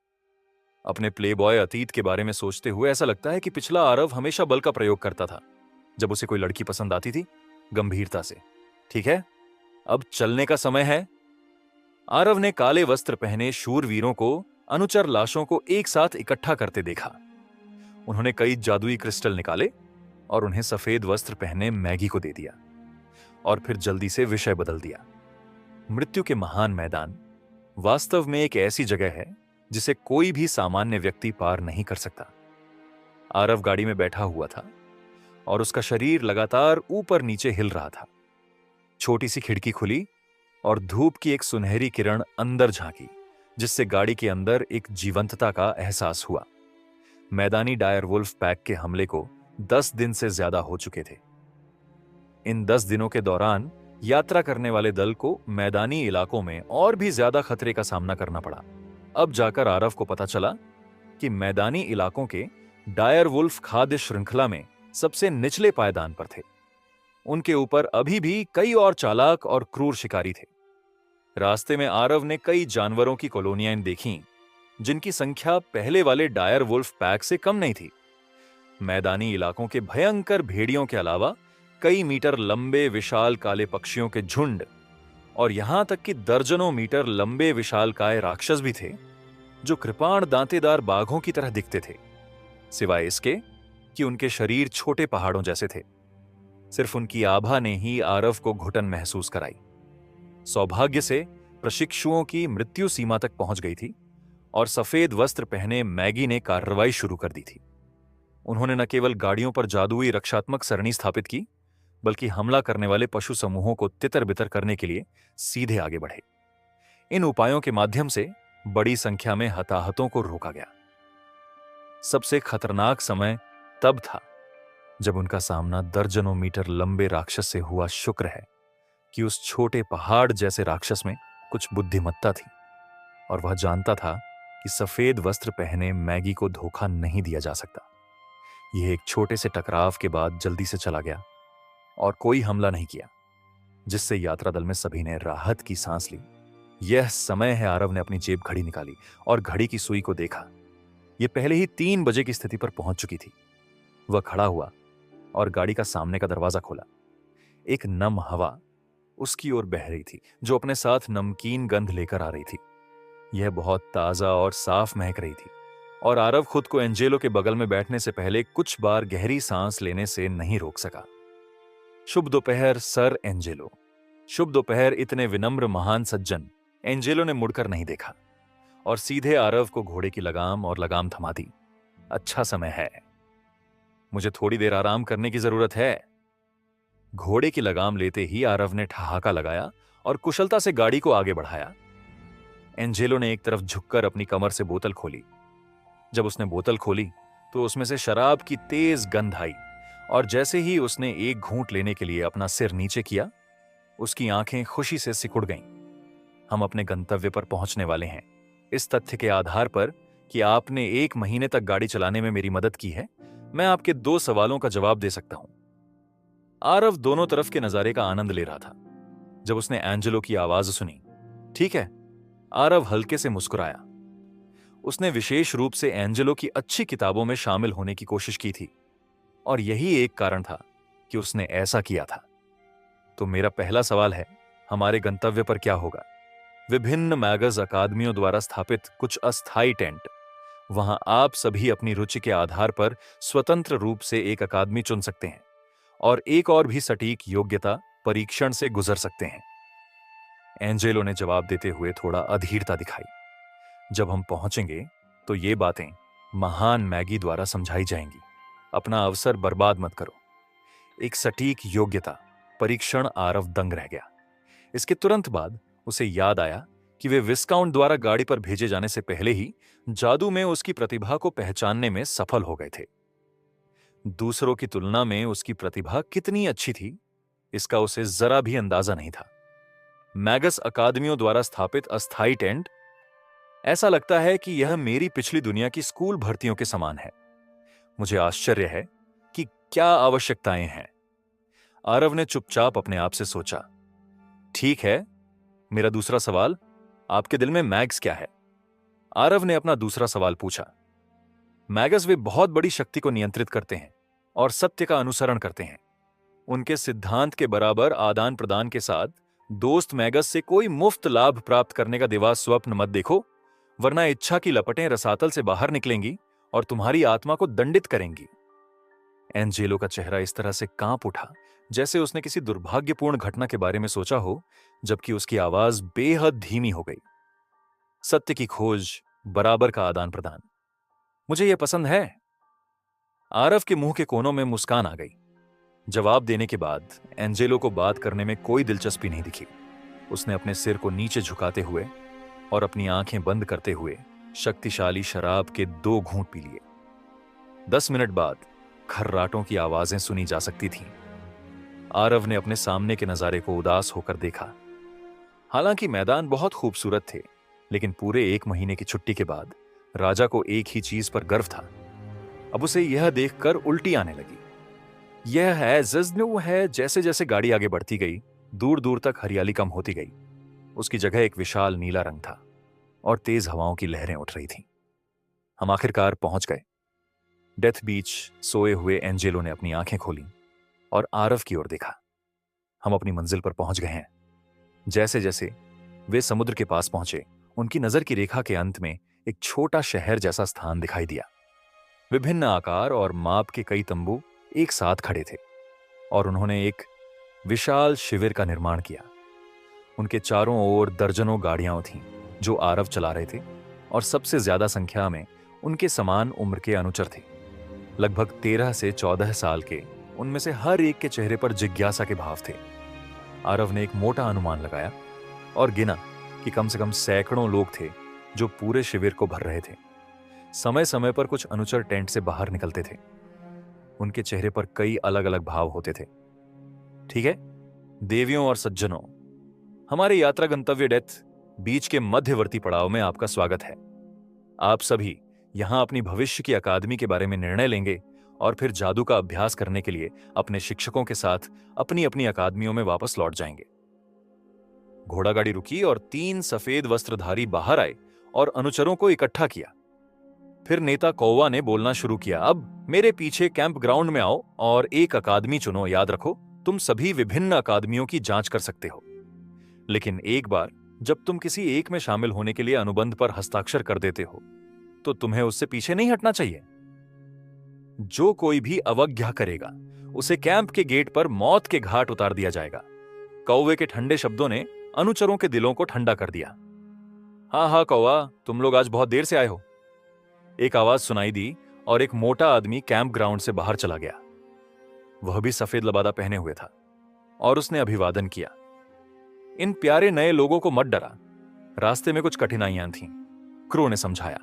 अपने प्लेबॉय अतीत के बारे में सोचते हुए ऐसा लगता है कि पिछला आरव हमेशा बल का प्रयोग करता था जब उसे कोई लड़की पसंद आती थी, गंभीरता से। ठीक है, अब चलने का समय है। आरव ने काले वस्त्र पहने शूरवीरों को अनुचर लाशों को एक साथ इकट्ठा करते देखा। उन्होंने कई जादुई क्रिस्टल निकाले और उन्हें सफेद वस्त्र पहने मैगी को दे दिया और फिर जल्दी से विषय बदल दिया। मृत्यु के महान मैदान वास्तव में एक ऐसी जगह है जिसे कोई भी सामान्य व्यक्ति पार नहीं कर सकता। आरव गाड़ी में बैठा हुआ था और उसका शरीर लगातार ऊपर नीचे हिल रहा था। छोटी सी खिड़की खुली और धूप की एक सुनहरी किरण अंदर झांकी, जिससे गाड़ी के अंदर एक जीवंतता का एहसास हुआ। मैदानी डायर वुल्फ पैक के हमले को 10 दिन से ज्यादा हो चुके थे। इन 10 दिनों के दौरान यात्रा करने वाले दल को मैदानी इलाकों में और भी ज्यादा खतरे का सामना करना पड़ा। अब जाकर आरव को पता चला कि मैदानी इलाकों के डायर वुल्फ खाद्य श्रृंखला में सबसे निचले पायदान पर थे। उनके ऊपर अभी भी कई और चालाक और क्रूर शिकारी थे। रास्ते में आरव ने कई जानवरों की कॉलोनियां देखीं, जिनकी संख्या पहले वाले डायर वुल्फ पैक से कम नहीं थी। मैदानी इलाकों के भयंकर भेड़ियों के अलावा कई मीटर लंबे विशाल काले पक्षियों के झुंड और यहां तक कि दर्जनों मीटर लंबे विशालकाय राक्षस भी थे, जो कृपाण दांतेदार बाघों की तरह दिखते थे, सिवाय इसके कि उनके शरीर छोटे पहाड़ों जैसे थे। सिर्फ उनकी आभा ने ही आरव को घुटन महसूस कराई। सौभाग्य से प्रशिक्षुओं की मृत्यु सीमा तक पहुंच गई थी और सफेद वस्त्र पहने मैगी ने कार्रवाई शुरू कर दी थी। उन्होंने न केवल गाड़ियों पर जादुई रक्षात्मक सरणी स्थापित की, बल्कि हमला करने वाले पशु समूहों को तितर बितर करने के लिए सीधे आगे बढ़े। इन उपायों के माध्यम से बड़ी संख्या में हताहतों को रोका गया। सबसे खतरनाक समय तब था जब उनका सामना दर्जनों मीटर लंबे राक्षस से हुआ। शुक्र है कि उस छोटे पहाड़ जैसे राक्षस में कुछ बुद्धिमत्ता थी और वह जानता था कि सफेद वस्त्र पहने मैगी को धोखा नहीं दिया जा सकता। यह एक छोटे से टकराव के बाद जल्दी से चला गया और कोई हमला नहीं किया, जिससे यात्रा दल में सभी ने राहत की सांस ली। यह समय है। आरव ने अपनी जेब घड़ी निकाली और घड़ी की सुई को देखा। यह पहले ही 3 बजे की स्थिति पर पहुंच चुकी थी। वह खड़ा हुआ और गाड़ी का सामने का दरवाजा खोला। एक नम हवा उसकी ओर बह रही थी, जो अपने साथ नमकीन गंध लेकर आ रही थी। यह बहुत ताजा और साफ महक रही थी और आरव खुद को एंजेलो के बगल में बैठने से पहले कुछ बार गहरी सांस लेने से नहीं रोक सका। शुभ दोपहर सर एंजेलो। शुभ दोपहर इतने विनम्र महान सज्जन। एंजेलो ने मुड़कर नहीं देखा और सीधे आरव को घोड़े की लगाम और लगाम थमा दी। अच्छा समय है, मुझे थोड़ी देर आराम करने की जरूरत है। घोड़े की लगाम लेते ही आरव ने ठहाका लगाया और कुशलता से गाड़ी को आगे बढ़ाया। एंजेलो ने एक तरफ झुककर अपनी कमर से बोतल खोली। जब उसने बोतल खोली तो उसमें से शराब की तेज गंध आई और जैसे ही उसने एक घूंट लेने के लिए अपना सिर नीचे किया, उसकी आंखें खुशी से सिकुड़ गईं। हम अपने गंतव्य पर पहुंचने वाले हैं। इस तथ्य के आधार पर कि आपने 1 महीने तक गाड़ी चलाने में मेरी मदद की है, मैं आपके 2 सवालों का जवाब दे सकता हूं। आरव दोनों तरफ के नजारे का आनंद ले रहा था। जब उसने एंजेलो की आवाज सुनी, ठीक है, आरव हल्के से मुस्कुराया। उसने विशेष रूप से एंजेलो की अच्छी किताबों में शामिल होने की कोशिश की थी और यही एक कारण था कि उसने ऐसा किया था। तो मेरा पहला सवाल है, हमारे गंतव्य पर क्या होगा? विभिन्न मैगज अकादमियों द्वारा स्थापित कुछ अस्थायी टेंट। वहां आप सभी अपनी रुचि के आधार पर स्वतंत्र रूप से एक अकादमी चुन सकते हैं और एक और भी सटीक योग्यता परीक्षण से गुजर सकते हैं। एंजेलो ने जवाब देते हुए थोड़ा अधीरता दिखाई। जब हम पहुंचेंगे तो ये बातें महान मैगी द्वारा समझाई जाएंगी। अपना अवसर बर्बाद मत करो। एक सटीक योग्यता परीक्षण। आरव दंग रह गया। इसके तुरंत बाद उसे याद आया कि वे विस्काउंट द्वारा गाड़ी पर भेजे जाने से पहले ही जादू में उसकी प्रतिभा को पहचानने में सफल हो गए थे। दूसरों की तुलना में उसकी प्रतिभा कितनी अच्छी थी, इसका उसे जरा भी अंदाजा नहीं था। मैगस अकादमियों द्वारा स्थापित अस्थायी टेंट, ऐसा लगता है कि यह मेरी पिछली दुनिया की स्कूल भर्तियों के समान है। मुझे आश्चर्य है कि क्या आवश्यकताएं हैं। आरव ने चुपचाप अपने आप से सोचा। ठीक है, मेरा दूसरा सवाल, आपके दिल में मैग्स क्या है? आरव ने अपना दूसरा सवाल पूछा। मैगस वे बहुत बड़ी शक्ति को नियंत्रित करते हैं और सत्य का अनुसरण करते हैं। उनके सिद्धांत के बराबर आदान प्रदान के साथ दोस्त मैगस से कोई मुफ्त लाभ प्राप्त करने का दिवा स्वप्न मत देखो, वरना इच्छा की लपटें रसातल से बाहर निकलेंगी और तुम्हारी आत्मा को दंडित करेंगी। एंजेलो का चेहरा इस तरह से कांप उठा जैसे उसने किसी दुर्भाग्यपूर्ण घटना के बारे में सोचा हो, जबकि उसकी आवाज बेहद धीमी हो गई। सत्य की खोज, बराबर का आदान प्रदान, मुझे यह पसंद है। आरव के मुंह के कोनों में मुस्कान आ गई। जवाब देने के बाद एंजेलो को बात करने में कोई दिलचस्पी नहीं दिखी। उसने अपने सिर को नीचे झुकाते हुए और अपनी आंखें बंद करते हुए शक्तिशाली शराब के 2 घूंट पी लिए। 10 मिनट बाद खर्राटों की आवाजें सुनी जा सकती थीं। आरव ने अपने सामने के नजारे को उदास होकर देखा। हालांकि मैदान बहुत खूबसूरत थे, लेकिन पूरे 1 महीने की छुट्टी के बाद राजा को एक ही चीज पर गर्व था। अब उसे यह देखकर उल्टी आने लगी। यह है जज्न है। जैसे जैसे गाड़ी आगे बढ़ती गई, दूर दूर तक हरियाली कम होती गई। उसकी जगह एक विशाल नीला रंग था और तेज हवाओं की लहरें उठ रही थीं। हम आखिरकार पहुंच गए। डेथ बीच सोए हुए एंजेलो ने अपनी आंखें खोली और आरव की ओर देखा। हम अपनी मंजिल पर पहुंच गए हैं। जैसे जैसे वे समुद्र के पास पहुंचे, उनकी नजर की रेखा के अंत में एक छोटा शहर जैसा स्थान दिखाई दिया। विभिन्न आकार और माप के कई तंबू एक साथ खड़े थे और उन्होंने एक विशाल शिविर का निर्माण किया। उनके चारों ओर दर्जनों गाड़ियां थीं जो आरव चला रहे थे और सबसे ज्यादा संख्या में उनके समान उम्र के अनुचर थे। लगभग 13 से 14 साल के। उनमें से हर एक के चेहरे पर जिज्ञासा के भाव थे। आरव ने एक मोटा अनुमान लगाया और गिना कि कम से कम सैकड़ों लोग थे जो पूरे शिविर को भर रहे थे। समय समय पर कुछ अनुचर टेंट से बाहर निकलते थे। उनके चेहरे पर कई अलग अलग भाव होते थे। ठीक है देवियों और सज्जनों, हमारे यात्रा गंतव्य डेथ बीच के मध्यवर्ती पड़ाव में आपका स्वागत है। आप सभी यहां अपनी भविष्य की अकादमी के बारे में निर्णय लेंगे और फिर जादू का अभ्यास करने के लिए अपने शिक्षकों के साथ अपनी अपनी अकादमियों में वापस लौट जाएंगे। घोड़ागाड़ी रुकी और 3 सफेद वस्त्रधारी बाहर आए और अनुचरों को इकट्ठा किया। फिर नेता कौवा ने बोलना शुरू किया। अब मेरे पीछे कैंप ग्राउंड में आओ और एक अकादमी चुनो। याद रखो, तुम सभी विभिन्न अकादमियों की जांच कर सकते हो, लेकिन एक बार जब तुम किसी एक में शामिल होने के लिए अनुबंध पर हस्ताक्षर कर देते हो तो तुम्हें उससे पीछे नहीं हटना चाहिए। जो कोई भी अवज्ञा करेगा उसे कैंप के गेट पर मौत के घाट उतार दिया जाएगा। कौवे के ठंडे शब्दों ने अनुचरों के दिलों को ठंडा कर दिया। हाँ हाँ कौवा, तुम लोग आज बहुत देर से आए हो, एक आवाज सुनाई दी और एक मोटा आदमी कैंप ग्राउंड से बाहर चला गया। वह भी सफेद लबादा पहने हुए था और उसने अभिवादन किया। इन प्यारे नए लोगों को मत डरा, रास्ते में कुछ कठिनाइयां थीं, क्रो ने समझाया।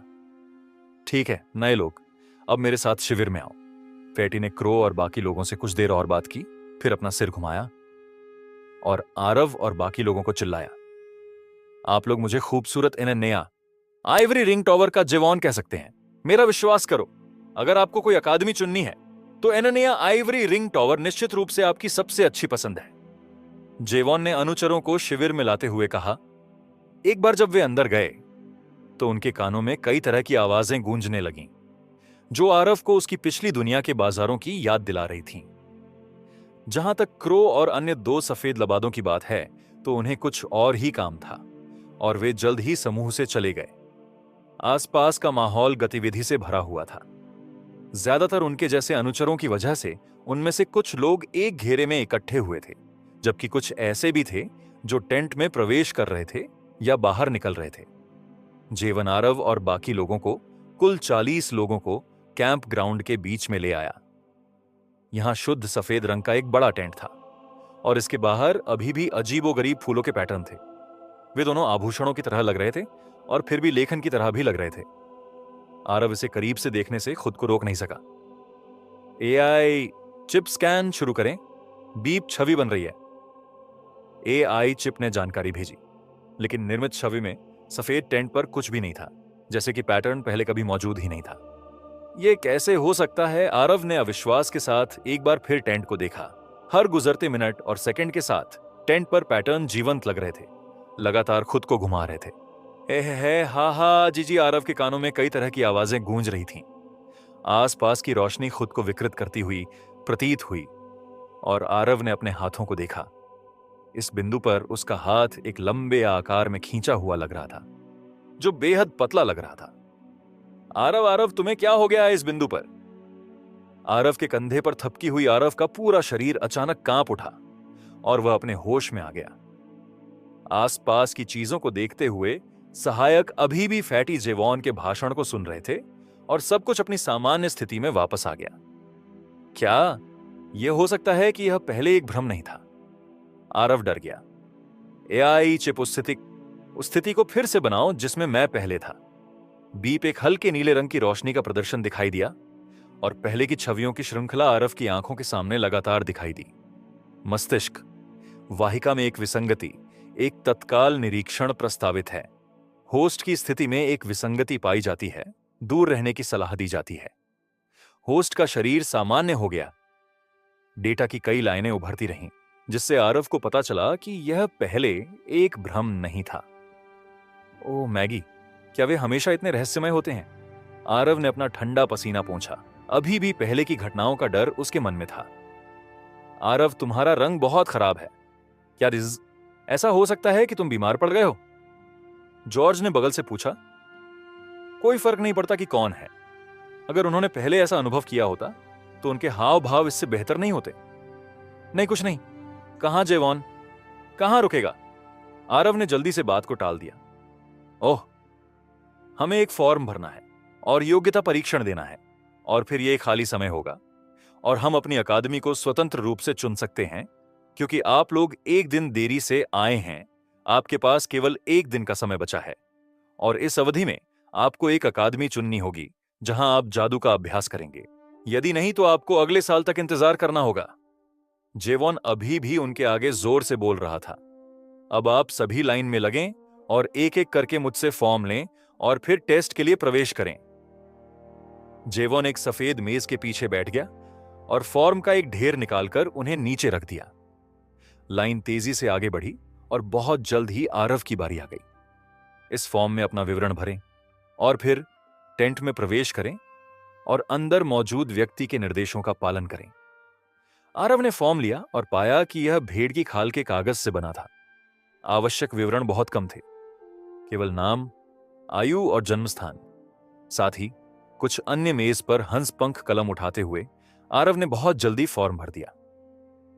ठीक है नए लोग, अब मेरे साथ शिविर में आओ। फैटी ने क्रो और बाकी लोगों से कुछ देर और बात की, फिर अपना सिर घुमाया और आरव और बाकी लोगों को चिल्लाया। आप लोग मुझे खूबसूरत एनेनेया आइवरी रिंग टॉवर का जेवॉन कह सकते हैं। मेरा विश्वास करो, अगर आपको कोई अकादमी चुननी है तो एनेनेया आइवरी रिंग टॉवर निश्चित रूप से आपकी सबसे अच्छी पसंद है। जेवॉन ने अनुचरों को शिविर में लाते हुए कहा। एक बार जब वे अंदर गए तो उनके कानों में कई तरह की आवाजें गूंजने लगीं, जो आरव को उसकी पिछली दुनिया के बाजारों की याद दिला रही थीं। जहां तक क्रो और अन्य 2 सफेद लबादों की बात है तो उन्हें कुछ और ही काम था और वे जल्द ही समूह से चले गए। आसपास का माहौल गतिविधि से भरा हुआ था। ज्यादातर उनके जैसे अनुचरों की वजह से उनमें से कुछ लोग एक घेरे में इकट्ठे हुए थे, जबकि कुछ ऐसे भी थे जो टेंट में प्रवेश कर रहे थे या बाहर निकल रहे थे। जेवन आरव और बाकी लोगों को, कुल 40 लोगों को कैंप ग्राउंड के बीच में ले आया। यहां शुद्ध सफेद रंग का एक बड़ा टेंट था और इसके बाहर अभी भी अजीबोगरीब फूलों के पैटर्न थे। वे दोनों आभूषणों की तरह लग रहे थे और फिर भी लेखन की तरह भी लग रहे थे। आरव इसे करीब से देखने से खुद को रोक नहीं सका। एआई चिप स्कैन शुरू करें, बीप छवि बन रही है। एआई चिप ने जानकारी भेजी, लेकिन निर्मित छवि में सफेद टेंट पर कुछ भी नहीं था, जैसे कि पैटर्न पहले कभी मौजूद ही नहीं था। यह कैसे हो सकता है? आरव ने अविश्वास के साथ एक बार फिर टेंट को देखा। हर गुजरते मिनट और सेकंड के साथ टेंट पर पैटर्न जीवंत लग रहे थे, लगातार खुद को घुमा रहे थे। है हा हा जी जी, आरव के कानों में कई तरह की आवाजें गूंज रही थीं। आसपास की रोशनी खुद को विकृत करती हुई प्रतीत हुई और आरव ने अपने हाथों को देखा। इस बिंदु पर उसका हाथ एक लंबे आकार में खींचा हुआ लग रहा था, जो बेहद पतला लग रहा था। आरव आरव, तुम्हें क्या हो गया है इस बिंदु पर? आरव के कंधे पर थपकी हुई आरव का पूरा शरीर अचानक कांप उठा और वह अपने होश में आ गया। आसपास की चीजों को देखते हुए सहायक अभी भी फैटी जेवॉन के भाषण को सुन रहे थे और सब कुछ अपनी सामान्य स्थिति में वापस आ गया। क्या यह हो सकता है कि यह पहले एक भ्रम नहीं था? आरव डर गया। एआई चिप, उस स्थिति को फिर से बनाओ जिसमें मैं पहले था। बीप एक हल्के नीले रंग की रोशनी का प्रदर्शन दिखाई दिया और पहले की छवियों की श्रृंखला आरव की आंखों के सामने लगातार दिखाई दी। मस्तिष्क वाहिका में एक विसंगति, एक तत्काल निरीक्षण प्रस्तावित है। होस्ट की स्थिति में एक विसंगति पाई जाती है, दूर रहने की सलाह दी जाती है। होस्ट का शरीर सामान्य हो गया। डेटा की कई लाइनें उभरती रहीं, जिससे आरव को पता चला कि यह पहले एक भ्रम नहीं था। ओह मैगी, क्या वे हमेशा इतने रहस्यमय होते हैं? आरव ने अपना ठंडा पसीना पोंछा। अभी भी पहले की घटनाओं का डर उसके मन में था। आरव, तुम्हारा रंग बहुत खराब है। क्या ऐसा हो सकता है कि तुम बीमार पड़ गए हो? जॉर्ज ने बगल से पूछा। कोई फर्क नहीं पड़ता कि कौन है। अगर उन्होंने पहले ऐसा अनुभव किया होता तो उनके हाव भाव इससे बेहतर नहीं होते। नहीं, कुछ नहीं। कहां जेवॉन? कहां रुकेगा? आरव ने जल्दी से बात को टाल दिया। ओह, हमें एक फॉर्म भरना है और योग्यता परीक्षण देना है, और फिर यह खाली समय होगा और हम अपनी अकादमी को स्वतंत्र रूप से चुन सकते हैं। क्योंकि आप लोग एक दिन देरी से आए हैं, आपके पास केवल एक दिन का समय बचा है और इस अवधि में आपको एक अकादमी चुननी होगी जहां आप जादू का अभ्यास करेंगे। यदि नहीं तो आपको अगले साल तक इंतजार करना होगा। जेवॉन अभी भी उनके आगे जोर से बोल रहा था। अब आप सभी लाइन में लगें और एक एक करके मुझसे फॉर्म लें और फिर टेस्ट के लिए प्रवेश करें। जेवॉन एक सफेद मेज के पीछे बैठ गया और फॉर्म का एक ढेर निकालकर उन्हें नीचे रख दिया। लाइन तेजी से आगे बढ़ी और बहुत जल्द ही आरव की बारी आ गई। इस फॉर्म में अपना विवरण भरें और फिर टेंट में प्रवेश करें और अंदर मौजूद व्यक्ति के निर्देशों का पालन करें। आरव ने फॉर्म लिया और पाया कि यह भेड़ की खाल के कागज से बना था। आवश्यक विवरण बहुत कम थे, केवल नाम, आयु और जन्म स्थान। साथ ही कुछ अन्य मेज पर हंस पंख कलम उठाते हुए आरव ने बहुत जल्दी फॉर्म भर दिया।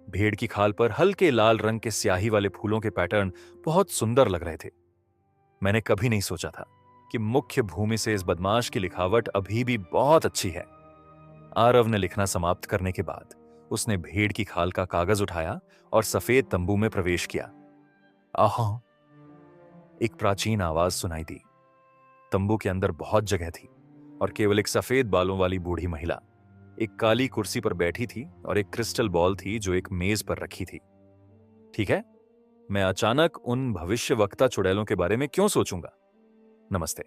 भेड़ की खाल पर हल्के लाल रंग के स्याही वाले फूलों के पैटर्न बहुत सुंदर लग रहे थे। मैंने कभी नहीं सोचा था कि मुख्य भूमि से इस बदमाश की लिखावट अभी भी बहुत अच्छी है। आरव ने लिखना समाप्त करने के बाद उसने भेड़ की खाल का कागज उठाया और सफेद तंबू में प्रवेश किया। आहा, एक प्राचीन आवाज सुनाई दी। तंबू के अंदर बहुत जगह थी और केवल एक सफेद बालों वाली बूढ़ी महिला एक काली कुर्सी पर बैठी थी और एक क्रिस्टल बॉल थी जो एक मेज पर रखी थी। ठीक है, मैं अचानक उन भविष्य वक्ता चुड़ैलों के बारे में क्यों सोचूंगा? नमस्ते।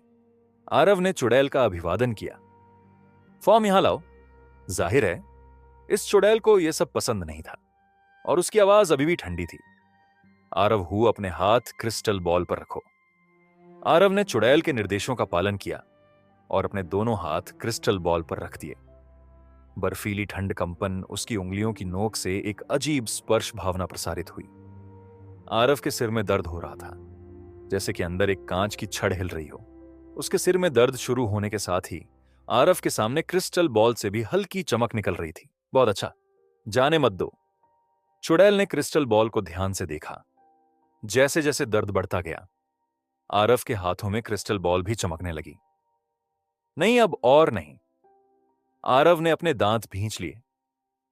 आरव ने चुड़ैल का अभिवादन किया। फॉर्म यहां लाओ। जाहिर है इस चुड़ैल को यह सब पसंद नहीं था और उसकी आवाज अभी भी ठंडी थी। आरव, अपने हाथ क्रिस्टल बॉल पर रखो। आरव ने चुड़ैल के निर्देशों का पालन किया और अपने दोनों हाथ क्रिस्टल बॉल पर रख दिए। बर्फीली ठंड कंपन उसकी उंगलियों की नोक से एक अजीब स्पर्श भावना प्रसारित हुई। आरव के सिर में दर्द हो रहा था, जैसे कि अंदर एक कांच की छड़ हिल रही हो। उसके सिर में दर्द शुरू होने के साथ ही आरव के सामने क्रिस्टल बॉल से भी हल्की चमक निकल रही थी। बहुत अच्छा, जाने मत दो। चुड़ैल ने क्रिस्टल बॉल को ध्यान से देखा। जैसे जैसे दर्द बढ़ता गया, आरव के हाथों में क्रिस्टल बॉल भी चमकने लगी। नहीं, अब और नहीं। आरव ने अपने दांत भींच लिए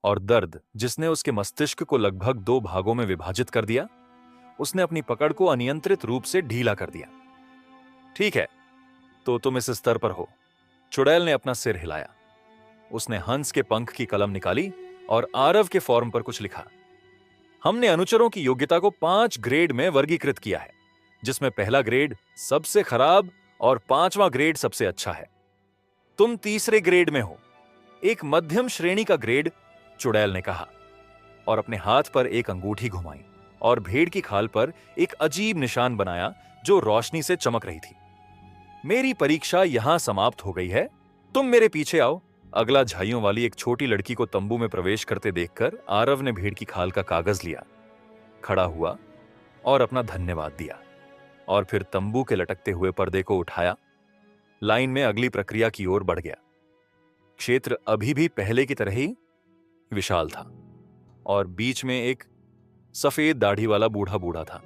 और दर्द, जिसने उसके मस्तिष्क को लगभग 2 भागों में विभाजित कर दिया, उसने अपनी पकड़ को अनियंत्रित रूप से ढीला कर दिया। ठीक है, तो तुम इस स्तर पर हो। चुड़ैल ने अपना सिर हिलाया। उसने हंस के पंख की कलम निकाली और आरव के फॉर्म पर कुछ लिखा। हमने अनुचरों की योग्यता को 5 ग्रेड में वर्गीकृत किया है, जिसमें पहला ग्रेड सबसे खराब और 5वां ग्रेड सबसे अच्छा है। तुम तीसरे ग्रेड में हो। एक मध्यम श्रेणी का ग्रेड, चुड़ैल ने कहा, और अपने हाथ पर एक अंगूठी घुमाई और भेड़ की खाल पर एक अजीब निशान बनाया जो रोशनी से चमक रही थी। मेरी परीक्षा यहां समाप्त हो गई है। तुम मेरे पीछे आओ। अगला झाइयों वाली एक छोटी लड़की को तंबू में प्रवेश करते देखकर आरव ने भेड़ की खाल का कागज लिया, खड़ा हुआ और अपना धन्यवाद दिया, और फिर तंबू के लटकते हुए पर्दे को उठाया। लाइन में अगली प्रक्रिया की ओर बढ़ गया। क्षेत्र अभी भी पहले की तरह ही विशाल था, और बीच में एक सफेद दाढ़ी वाला बूढ़ा बूढ़ा था।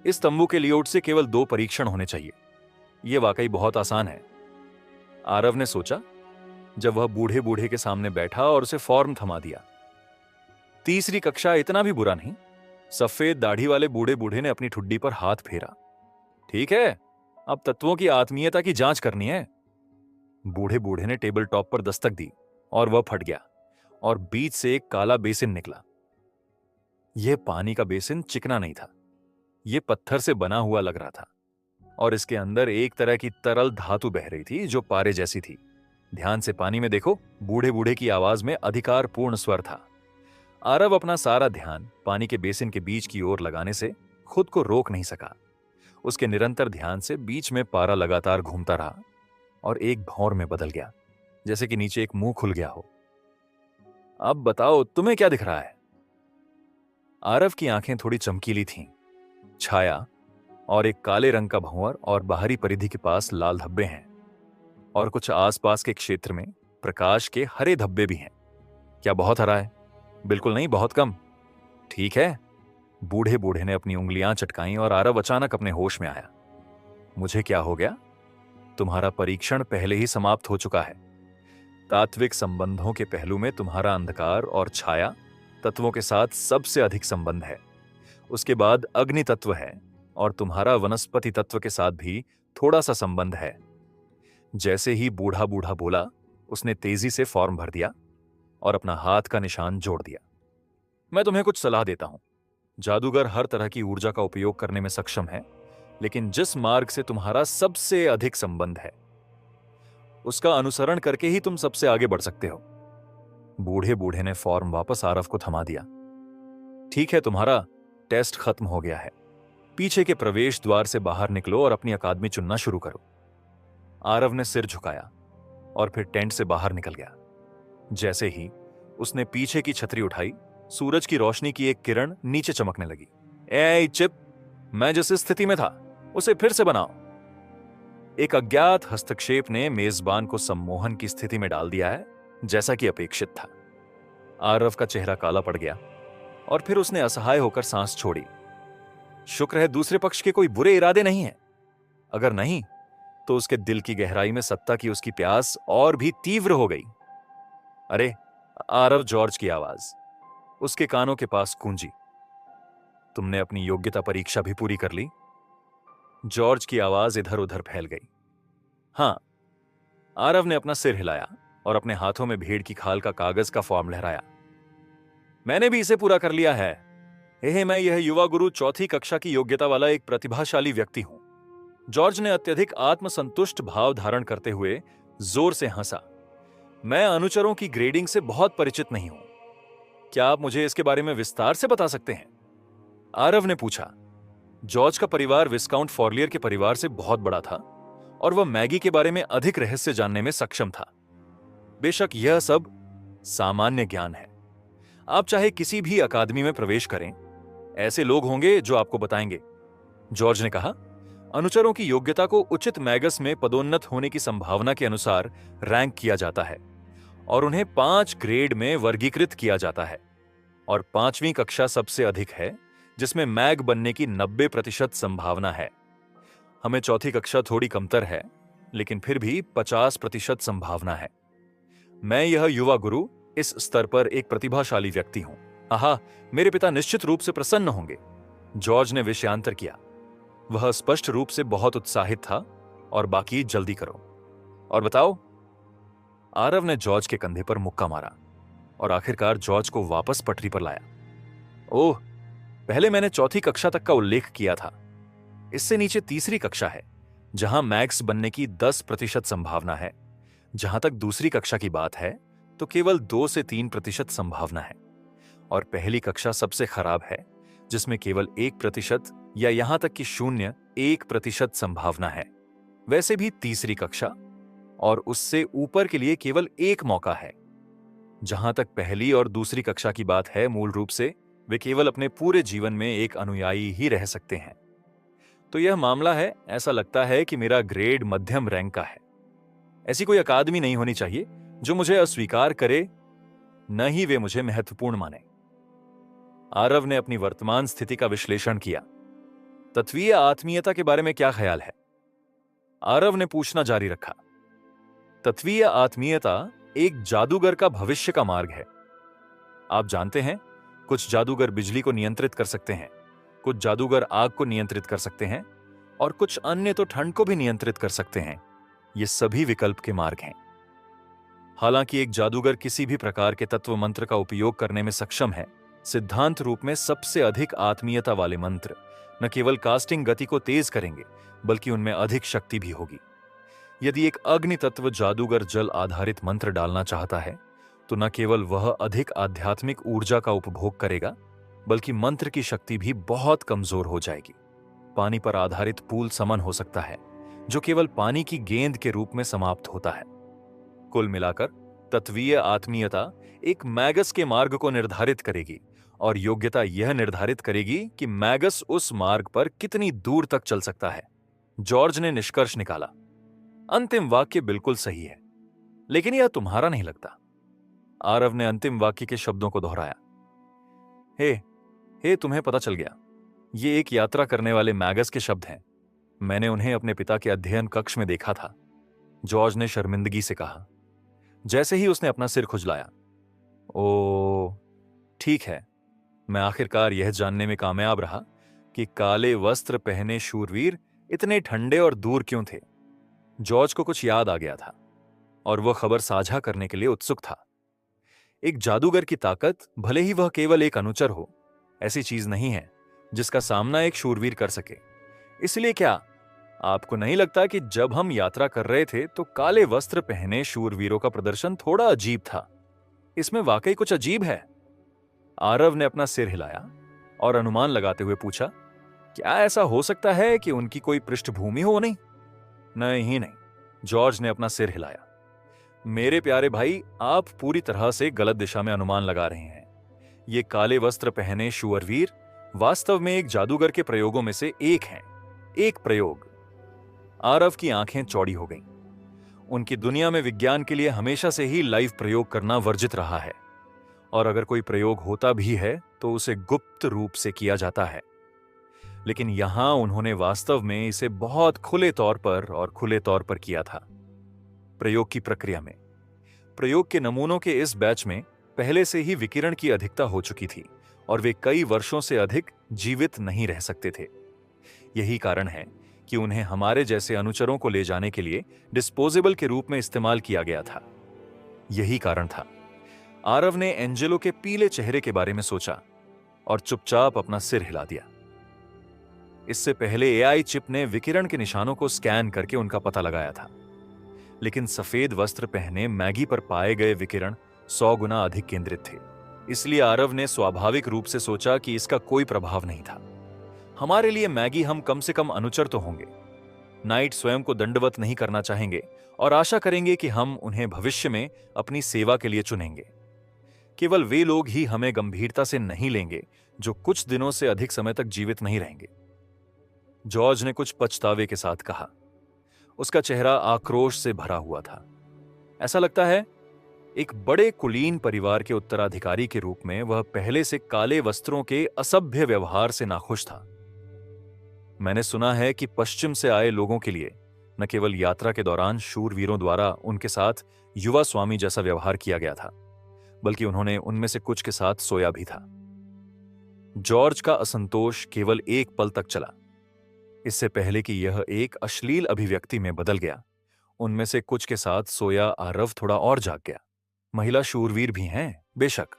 इस तंबू के लेआउट से केवल 2 परीक्षण होने चाहिए। यह वाकई बहुत आसान है, आरव ने सोचा जब वह बूढ़े बूढ़े के सामने बैठा और उसे फॉर्म थमा दिया। तीसरी कक्षा इतना भी बुरा नहीं। सफेद दाढ़ी वाले बूढ़े बूढ़े ने अपनी ठुड्डी पर हाथ फेरा। ठीक है, अब तत्वों की आत्मीयता की जांच करनी है। बूढ़े बूढ़े ने टेबल टॉप पर दस्तक दी और वह फट गया, और बीच से एक काला बेसिन निकला। यह पानी का बेसिन चिकना नहीं था, यह पत्थर से बना हुआ लग रहा था, और इसके अंदर एक तरह की तरल धातु बह रही थी जो पारे जैसी थी। ध्यान से पानी में देखो। बूढ़े बूढ़े की आवाज में अधिकारपूर्ण स्वर था। आरव अपना सारा ध्यान पानी के बेसिन के बीच की ओर लगाने से खुद को रोक नहीं सका। उसके निरंतर ध्यान से बीच में पारा लगातार घूमता रहा और एक भौर में बदल गया, जैसे कि नीचे एक मुंह खुल गया हो। अब बताओ, तुम्हें क्या दिख रहा है? आरव की आंखें थोड़ी चमकीली थीं। छाया और एक काले रंग का भंवर और बाहरी परिधि के पास लाल धब्बे हैं, और कुछ आसपास के क्षेत्र में प्रकाश के हरे धब्बे भी हैं। क्या बहुत हरा है? बिल्कुल नहीं, बहुत कम। ठीक है। बूढ़े बूढ़े ने अपनी उंगलियां चटकाईं और आरव अचानक अपने होश में आया। मुझे क्या हो गया? तुम्हारा परीक्षण पहले ही समाप्त हो चुका है। तात्विक संबंधों के पहलू में तुम्हारा अंधकार और छाया तत्वों के साथ सबसे अधिक संबंध है। उसके बाद अग्नि तत्व है, और तुम्हारा वनस्पति तत्व के साथ भी थोड़ा सा संबंध है। जैसे ही बूढ़ा बूढ़ा बोला, उसने तेजी से फॉर्म भर दिया और अपना हाथ का निशान जोड़ दिया। मैं तुम्हें कुछ सलाह देता हूं। जादूगर हर तरह की ऊर्जा का उपयोग करने में सक्षम है, लेकिन जिस मार्ग से तुम्हारा सबसे अधिक संबंध है उसका अनुसरण करके ही तुम सबसे आगे बढ़ सकते हो। बूढ़े बूढ़े ने फॉर्म वापस आरव को थमा दिया। ठीक है, तुम्हारा टेस्ट खत्म हो गया है। पीछे के प्रवेश द्वार से बाहर निकलो और अपनी अकादमी चुनना शुरू करो। आरव ने सिर झुकाया और फिर टेंट से बाहर निकल गया। जैसे ही उसने पीछे की छतरी उठाई, सूरज की रोशनी की एक किरण नीचे चमकने लगी। ए चिप, मैं जिस स्थिति में था उसे फिर से बनाओ। एक अज्ञात हस्तक्षेप ने मेजबान को सम्मोहन की स्थिति में डाल दिया है, जैसा कि अपेक्षित था। आरव का चेहरा काला पड़ गया और फिर उसने असहाय होकर सांस छोड़ी। शुक्र है दूसरे पक्ष के कोई बुरे इरादे नहीं है। अगर नहीं तो उसके दिल की गहराई में सत्ता की उसकी प्यास और भी तीव्र हो गई। अरे, आरव जॉर्ज की आवाज उसके कानों के पास गूंजी। तुमने अपनी योग्यता परीक्षा भी पूरी कर ली? जॉर्ज की आवाज इधर उधर फैल गई। हां। आरव ने अपना सिर हिलाया और अपने हाथों में भेड़ की खाल का कागज का फॉर्म लहराया। मैंने भी इसे पूरा कर लिया है। मैं यह युवा गुरु 4ठी कक्षा की योग्यता वाला एक प्रतिभाशाली व्यक्ति हूं। जॉर्ज ने अत्यधिक आत्मसंतुष्ट भाव धारण करते हुए जोर से हंसा। मैं अनुचरों की ग्रेडिंग से बहुत परिचित नहीं हूं। क्या आप मुझे इसके बारे में विस्तार से बता सकते हैं? आरव ने पूछा। जॉर्ज का परिवार विस्काउंट फॉरलियर के परिवार से बहुत बड़ा था और वह मैगी के बारे में अधिक रहस्य जानने में सक्षम था। बेशक यह सब सामान्य ज्ञान है। आप चाहे किसी भी अकादमी में प्रवेश करें, ऐसे लोग होंगे जो आपको बताएंगे। जॉर्ज ने कहा, अनुचरों की योग्यता को उचित मैगस में पदोन्नत होने की संभावना के अनुसार रैंक किया जाता है और उन्हें 5 ग्रेड में वर्गीकृत किया जाता है, और 5वीं कक्षा सबसे अधिक है, जिसमें मैग बनने की 90% संभावना है। हमें 4थी कक्षा थोड़ी कमतर है, लेकिन फिर भी 50% संभावना है। मैं यह युवा गुरु इस स्तर पर एक प्रतिभाशाली व्यक्ति हूं। आहा, मेरे पिता निश्चित रूप से प्रसन्न होंगे। जॉर्ज ने विषयांतर किया। वह स्पष्ट रूप से बहुत उत्साहित था। और बाकी जल्दी करो और बताओ। आरव ने जॉर्ज के कंधे पर मुक्का मारा और आखिरकार जॉर्ज को वापस पटरी पर लाया। ओह, पहले मैंने चौथी कक्षा तक का उल्लेख किया था। इससे नीचे तीसरी कक्षा है, जहां मैक्स बनने की 10% संभावना है। जहां तक दूसरी कक्षा की बात है तो केवल 2 से 3% संभावना है। और पहली कक्षा सबसे खराब है, जिसमें केवल 1% या यहां तक कि 0.1% संभावना है। वैसे भी तीसरी कक्षा और उससे ऊपर के लिए केवल एक मौका है। जहां तक पहली और दूसरी कक्षा की बात है, मूल रूप से वे केवल अपने पूरे जीवन में एक अनुयायी ही रह सकते हैं। तो यह मामला है, ऐसा लगता है कि मेरा ग्रेड मध्यम रैंक का है। ऐसी कोई अकादमी नहीं होनी चाहिए जो मुझे अस्वीकार करे, न ही वे मुझे महत्वपूर्ण माने। आरव ने अपनी वर्तमान स्थिति का विश्लेषण किया। तत्वीय आत्मीयता के बारे में क्या ख्याल है? आरव ने पूछना जारी रखा। तत्वीय आत्मीयता एक जादूगर का भविष्य का मार्ग है। आप जानते हैं, कुछ जादूगर बिजली को नियंत्रित कर सकते हैं, कुछ जादूगर आग को नियंत्रित कर सकते हैं और कुछ अन्य तो ठंड को भी नियंत्रित कर सकते हैं। ये सभी विकल्प के मार्ग हैं। हालांकि एक जादूगर किसी भी प्रकार के तत्व मंत्र का उपयोग करने में सक्षम है, सिद्धांत रूप में सबसे अधिक आत्मीयता वाले मंत्र न केवल कास्टिंग गति को तेज करेंगे, बल्कि उनमें अधिक शक्ति भी होगी। यदि एक अग्नि तत्व जादूगर जल आधारित मंत्र डालना चाहता है, तो न केवल वह अधिक आध्यात्मिक ऊर्जा का उपभोग करेगा, बल्कि मंत्र की शक्ति भी बहुत कमजोर हो जाएगी। पानी पर आधारित पूल समन हो सकता है, जो केवल पानी की गेंद के रूप में समाप्त होता है। कुल मिलाकर तत्वीय आत्मीयता एक मैगस के मार्ग को निर्धारित करेगी और योग्यता यह निर्धारित करेगी कि मैगस उस मार्ग पर कितनी दूर तक चल सकता है। जॉर्ज ने निष्कर्ष निकाला। अंतिम वाक्य बिल्कुल सही है, लेकिन यह तुम्हारा नहीं लगता। आरव ने अंतिम वाक्य के शब्दों को दोहराया। हे तुम्हें पता चल गया, ये एक यात्रा करने वाले मैगस के शब्द हैं। मैंने उन्हें अपने पिता के अध्ययन कक्ष में देखा था, जॉर्ज ने शर्मिंदगी से कहा, जैसे ही उसने अपना सिर खुजलाया। ओ, ठीक है। मैं आखिरकार यह जानने में कामयाब रहा कि काले वस्त्र पहने शूरवीर इतने ठंडे और दूर क्यों थे। जॉर्ज को कुछ याद आ गया था और वह खबर साझा करने के लिए उत्सुक था। एक जादूगर की ताकत, भले ही वह केवल एक अनुचर हो, ऐसी चीज नहीं है जिसका सामना एक शूरवीर कर सके। इसलिए क्या आपको नहीं लगता कि जब हम यात्रा कर रहे थे तो काले वस्त्र पहने शूरवीरों का प्रदर्शन थोड़ा अजीब था? इसमें वाकई कुछ अजीब है। आरव ने अपना सिर हिलाया और अनुमान लगाते हुए पूछा, क्या ऐसा हो सकता है कि उनकी कोई पृष्ठभूमि हो? नहीं, जॉर्ज ने अपना सिर हिलाया। मेरे प्यारे भाई, आप पूरी तरह से गलत दिशा में अनुमान लगा रहे हैं। ये काले वस्त्र पहने शूरवीर वास्तव में एक जादूगर के प्रयोगों में से एक हैं। एक प्रयोग। आरव की आंखें चौड़ी हो गईं। उनकी दुनिया में विज्ञान के लिए हमेशा से ही लाइव प्रयोग करना वर्जित रहा है, और अगर कोई प्रयोग होता भी है तो उसे गुप्त रूप से किया जाता है। लेकिन यहां उन्होंने वास्तव में इसे बहुत खुले तौर पर किया था। प्रयोग की प्रक्रिया में प्रयोग के नमूनों के इस बैच में पहले से ही विकिरण की अधिकता हो चुकी थी और वे कई वर्षों से अधिक जीवित नहीं रह सकते थे। यही कारण है कि उन्हें हमारे जैसे अनुचरों को ले जाने के लिए डिस्पोजेबल के रूप में इस्तेमाल किया गया था। यही कारण था। आरव ने एंजेलो के पीले चेहरे के बारे में सोचा और चुपचाप अपना सिर हिला दिया। इससे पहले एआई चिप ने विकिरण के निशानों को स्कैन करके उनका पता लगाया था, लेकिन सफेद वस्त्र पहने मैगी पर पाए गए विकिरण 100 गुना अधिक केंद्रित थे। इसलिए आरव ने स्वाभाविक रूप से सोचा कि इसका कोई प्रभाव नहीं था। हमारे लिए मैगी हम कम से कम अनुचर तो होंगे। नाइट स्वयं को दंडवत नहीं करना चाहेंगे और आशा करेंगे कि हम उन्हें भविष्य में अपनी सेवा के लिए चुनेंगे। केवल वे लोग ही हमें गंभीरता से नहीं लेंगे जो कुछ दिनों से अधिक समय तक जीवित नहीं रहेंगे। जॉर्ज ने कुछ पछतावे के साथ कहा। उसका चेहरा आक्रोश से भरा हुआ था। ऐसा लगता है एक बड़े कुलीन परिवार के उत्तराधिकारी के रूप में वह पहले से काले वस्त्रों के असभ्य व्यवहार से नाखुश था। मैंने सुना है कि पश्चिम से आए लोगों के लिए न केवल यात्रा के दौरान शूरवीरों द्वारा उनके साथ युवा स्वामी जैसा व्यवहार किया गया था, बल्कि उन्होंने उनमें से कुछ के साथ सोया भी था। जॉर्ज का असंतोष केवल एक पल तक चला, इससे पहले कि यह एक अश्लील अभिव्यक्ति में बदल गया। उनमें से कुछ के साथ सोया आरव थोड़ा और जाग गया। महिला शूरवीर भी हैं, बेशक।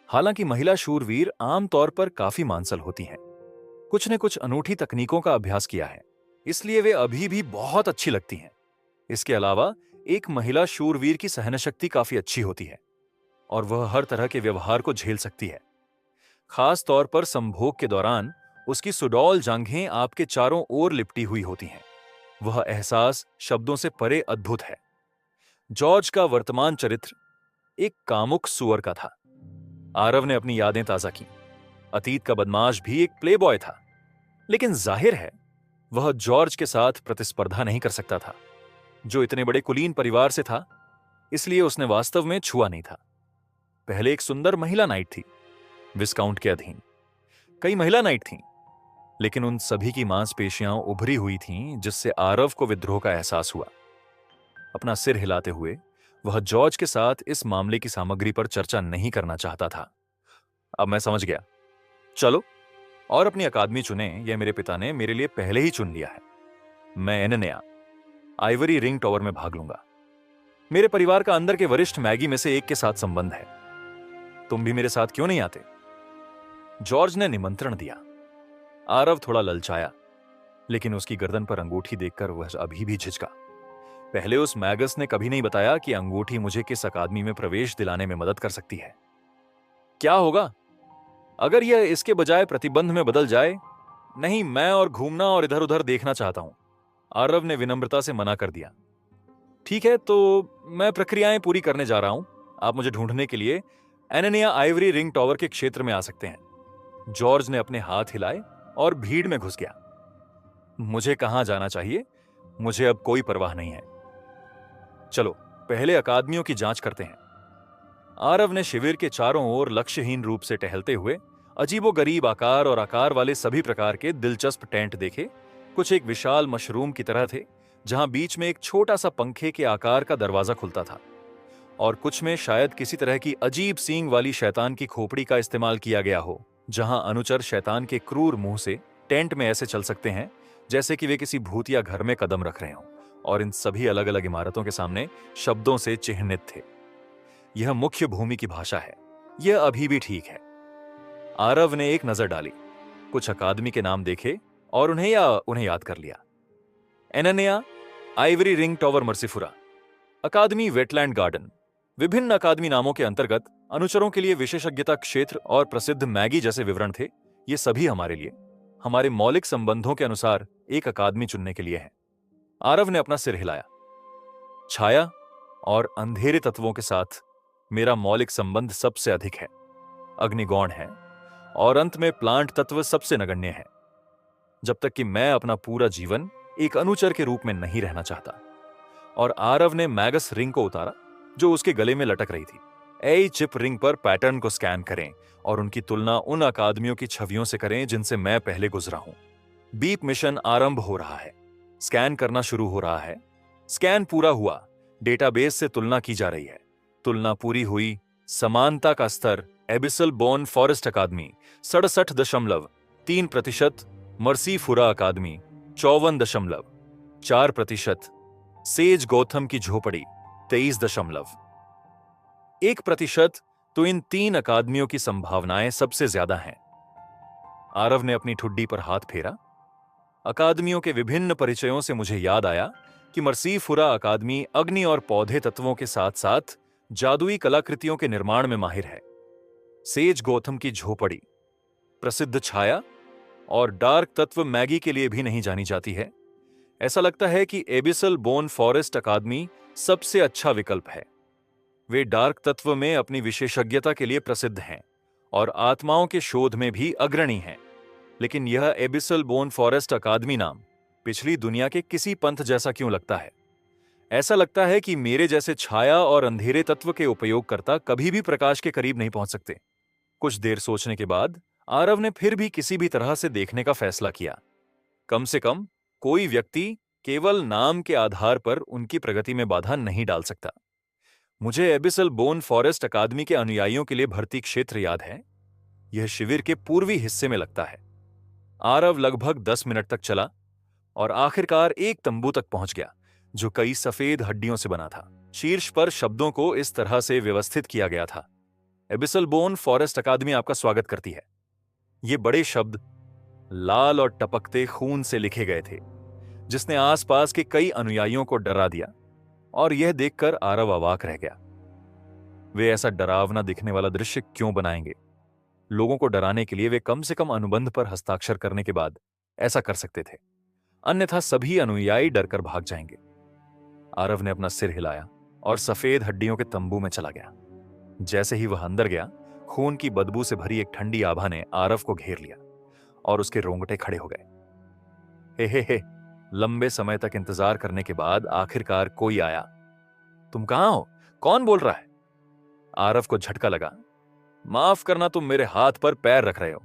हालांकि महिला शूरवीर आमतौर पर काफी मांसल होती हैं, कुछ न कुछ अनूठी तकनीकों का अभ्यास किया है, इसलिए वे अभी भी बहुत अच्छी लगती हैं। इसके अलावा एक महिला शूरवीर की सहनशक्ति काफी अच्छी होती है और वह हर तरह के व्यवहार को झेल सकती है। खास तौर पर संभोग के दौरान उसकी सुडौल जांघें आपके चारों ओर लिपटी हुई होती हैं। वह एहसास शब्दों से परे अद्भुत है। जॉर्ज का वर्तमान चरित्र एक कामुक सुअर का था। आरव ने अपनी यादें ताजा की। अतीत का बदमाश भी एक प्लेबॉय था, लेकिन जाहिर है वह जॉर्ज के साथ प्रतिस्पर्धा नहीं कर सकता था, जो इतने बड़े कुलीन परिवार से था, इसलिए उसने वास्तव में छुआ नहीं था। पहले एक सुंदर महिला नाइट थी, विस्काउंट के अधीन। कई महिला नाइट थीं, लेकिन उन सभी की मांसपेशियां उभरी हुई थीं, जिससे आरव को विद्रोह का एहसास हुआ। अपना सिर हिलाते हुए वह जॉर्ज के साथ इस मामले की सामग्री पर चर्चा नहीं करना चाहता था। अब मैं समझ गया। चलो और अपनी अकादमी चुने, यह मेरे पिता ने मेरे लिए पहले ही चुन लिया है। मैं एननिया आइवरी रिंग टॉवर में भाग लूंगा। मेरे परिवार का अंदर के वरिष्ठ मैगी में से एक के साथ संबंध है। तुम भी मेरे साथ क्यों नहीं आते? जॉर्ज ने निमंत्रण दिया। आरव थोड़ा ललचाया, लेकिन उसकी गर्दन पर अंगूठी देखकर वह अभी भी झिझका। पहले उस मैगस ने कभी नहीं बताया कि अंगूठी मुझे किस अकादमी में प्रवेश दिलाने में मदद कर सकती है। क्या होगा अगर यह इसके बजाय प्रतिबंध में बदल जाए? नहीं, मैं और घूमना और इधर उधर देखना चाहता हूं। आरव ने विनम्रता से मना कर दिया। ठीक है, तो मैं प्रक्रियाएं पूरी करने जा रहा हूं। आप मुझे ढूंढने के लिए एननिया आइवरी रिंग टॉवर के क्षेत्र में आ सकते हैं। जॉर्ज ने अपने हाथ हिलाए और भीड़ में घुस गया। मुझे कहां जाना चाहिए, मुझे अब कोई परवाह नहीं है। चलो पहले अकादमियों की जांच करते हैं। आरव ने शिविर के चारों ओर लक्ष्यहीन रूप से टहलते हुए अजीबोगरीब आकार और आकार वाले सभी प्रकार के दिलचस्प टेंट देखे। कुछ एक विशाल मशरूम की तरह थे, जहां बीच में एक छोटा सा पंखे के आकार का दरवाजा खुलता था, और कुछ में शायद किसी तरह की अजीब सींग वाली शैतान की खोपड़ी का इस्तेमाल किया गया हो, जहां अनुचर शैतान के क्रूर मुंह से टेंट में ऐसे चल सकते हैं जैसे कि वे किसी भूतिया घर में कदम रख रहे हों, और इन सभी अलग अलग इमारतों के सामने शब्दों से चिह्नित थे। यह मुख्य भूमि की भाषा है। यह अभी भी ठीक है। आरव ने एक नजर डाली, कुछ अकादमी के नाम देखे और उन्हें याद कर लिया। एननिया आइवरी रिंग टॉवर मर्सीफुरा, अकादमी वेटलैंड गार्डन। विभिन्न अकादमी नामों के अंतर्गत अनुचरों के लिए विशेषज्ञता क्षेत्र और प्रसिद्ध मैगी जैसे विवरण थे। ये सभी हमारे लिए, हमारे मौलिक संबंधों के अनुसार एक अकादमी चुनने के लिए है। आरव ने अपना सिर हिलाया। छाया और अंधेरे तत्वों के साथ मेरा मौलिक संबंध सबसे अधिक है, अग्निगौण है, और अंत में प्लांट तत्व सबसे नगण्य है, जब तक कि मैं अपना पूरा जीवन एक अनुचर के रूप में नहीं रहना चाहता। और आरव ने मैगस रिंग को उतारा जो उसके गले में लटक रही थी। ए चिप रिंग पर पैटर्न को स्कैन करें और उनकी तुलना उन अकादमियों की छवियों से करें जिनसे मैं पहले गुजरा हूं। बीप मिशन आरंभ हो रहा है। स्कैन करना शुरू हो रहा है। स्कैन पूरा हुआ। डेटाबेस से तुलना की जा रही है। तुलना पूरी हुई। समानता का स्तर एबिसल बोन फॉरेस्ट अकादमी 67.3%, मर्सीफुरा अकादमी 54.4%, सेज गोथम की झोपड़ी 23.1%। तो इन तीन अकादमियों की संभावनाएं सबसे ज्यादा हैं। आरव ने अपनी ठुड्डी पर हाथ फेरा। अकादमियों के विभिन्न परिचयों से मुझे याद आया कि मर्सीफुरा अकादमी अग्नि और पौधे तत्वों के साथ साथ जादुई कलाकृतियों के निर्माण में माहिर है। सेज गोथम की झोपड़ी प्रसिद्ध छाया और डार्क तत्व मैगी के लिए भी नहीं जानी जाती है। ऐसा लगता है कि एबिसल बोन फॉरेस्ट अकादमी सबसे अच्छा विकल्प है। वे डार्क तत्व में अपनी विशेषज्ञता के लिए प्रसिद्ध हैं और आत्माओं के शोध में भी अग्रणी हैं। लेकिन यह एबिसल बोन फॉरेस्ट अकादमी नाम पिछली दुनिया के किसी पंथ जैसा क्यों लगता है? ऐसा लगता है कि मेरे जैसे छाया और अंधेरे तत्व के उपयोगकर्ता कभी भी प्रकाश के करीब नहीं पहुंच सकते। कुछ देर सोचने के बाद आरव ने फिर भी किसी भी तरह से देखने का फैसला किया। कम से कम कोई व्यक्ति केवल नाम के आधार पर उनकी प्रगति में बाधा नहीं डाल सकता। मुझे एबिसल बोन फॉरेस्ट अकादमी के अनुयायियों के लिए भर्ती क्षेत्र याद है। यह शिविर के पूर्वी हिस्से में लगता है। आरव लगभग 10 मिनट तक चला और आखिरकार एक तंबू तक पहुंच गया जो कई सफेद हड्डियों से बना था। शीर्ष पर शब्दों को इस तरह से व्यवस्थित किया गया था: एबिसल बोन फॉरेस्ट अकादमी आपका स्वागत करती है। ये बड़े शब्द लाल और टपकते खून से लिखे गए थे, जिसने आसपास के कई अनुयायियों को डरा दिया, और यह देखकर आरव अवाक रह गया। वे ऐसा डरावना दिखने वाला दृश्य क्यों बनाएंगे? लोगों को डराने के लिए वे कम से कम अनुबंध पर हस्ताक्षर करने के बाद ऐसा कर सकते थे, अन्यथा सभी अनुयायी डरकर भाग जाएंगे। आरव ने अपना सिर हिलाया और सफेद हड्डियों के तंबू में चला गया। जैसे ही वह अंदर गया, खून की बदबू से भरी एक ठंडी आभा ने आरव को घेर लिया और उसके रोंगटे खड़े हो गए। हे, लंबे समय तक इंतजार करने के बाद आखिरकार कोई आया। तुम कहां हो? कौन बोल रहा है? आरव को झटका लगा। माफ करना, तुम मेरे हाथ पर पैर रख रहे हो।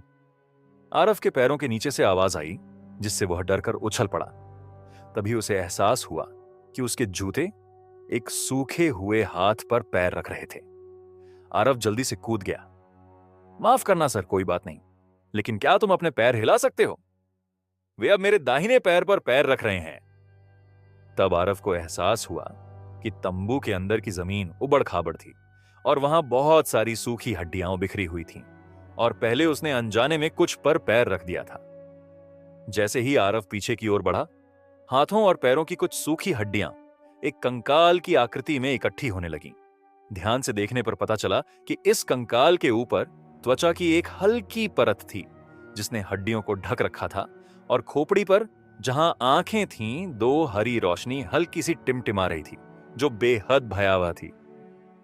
आरव के पैरों के नीचे से आवाज आई, जिससे वह डरकर उछल पड़ा। तभी उसे एहसास हुआ कि उसके जूते एक सूखे हुए हाथ पर पैर रख रहे थे। आरव जल्दी से कूद गया। माफ करना सर, कोई बात नहीं, लेकिन क्या तुम अपने पैर हिला सकते हो? वे अब मेरे दाहिने पैर पर पैर रख रहे हैं। तब आरव को एहसास हुआ कि तंबू के अंदर की जमीन उबड़ खाबड़ थी और वहां बहुत सारी सूखी हड्डियां बिखरी हुई थीं, और पहले उसने अनजाने में कुछ पर पैर रख दिया था। जैसे ही आरव पीछे की ओर बढ़ा, हाथों और पैरों की कुछ सूखी हड्डियां एक कंकाल की आकृति में इकट्ठी होने लगीं। ध्यान से देखने पर पता चला कि इस कंकाल के ऊपर त्वचा की एक हल्की परत थी, जिसने हड्डियों को ढक रखा था, और खोपड़ी पर जहां आंखें थीं, दो हरी रोशनी हल्की सी टिमटिमा रही थी, जो बेहद भयावह थी।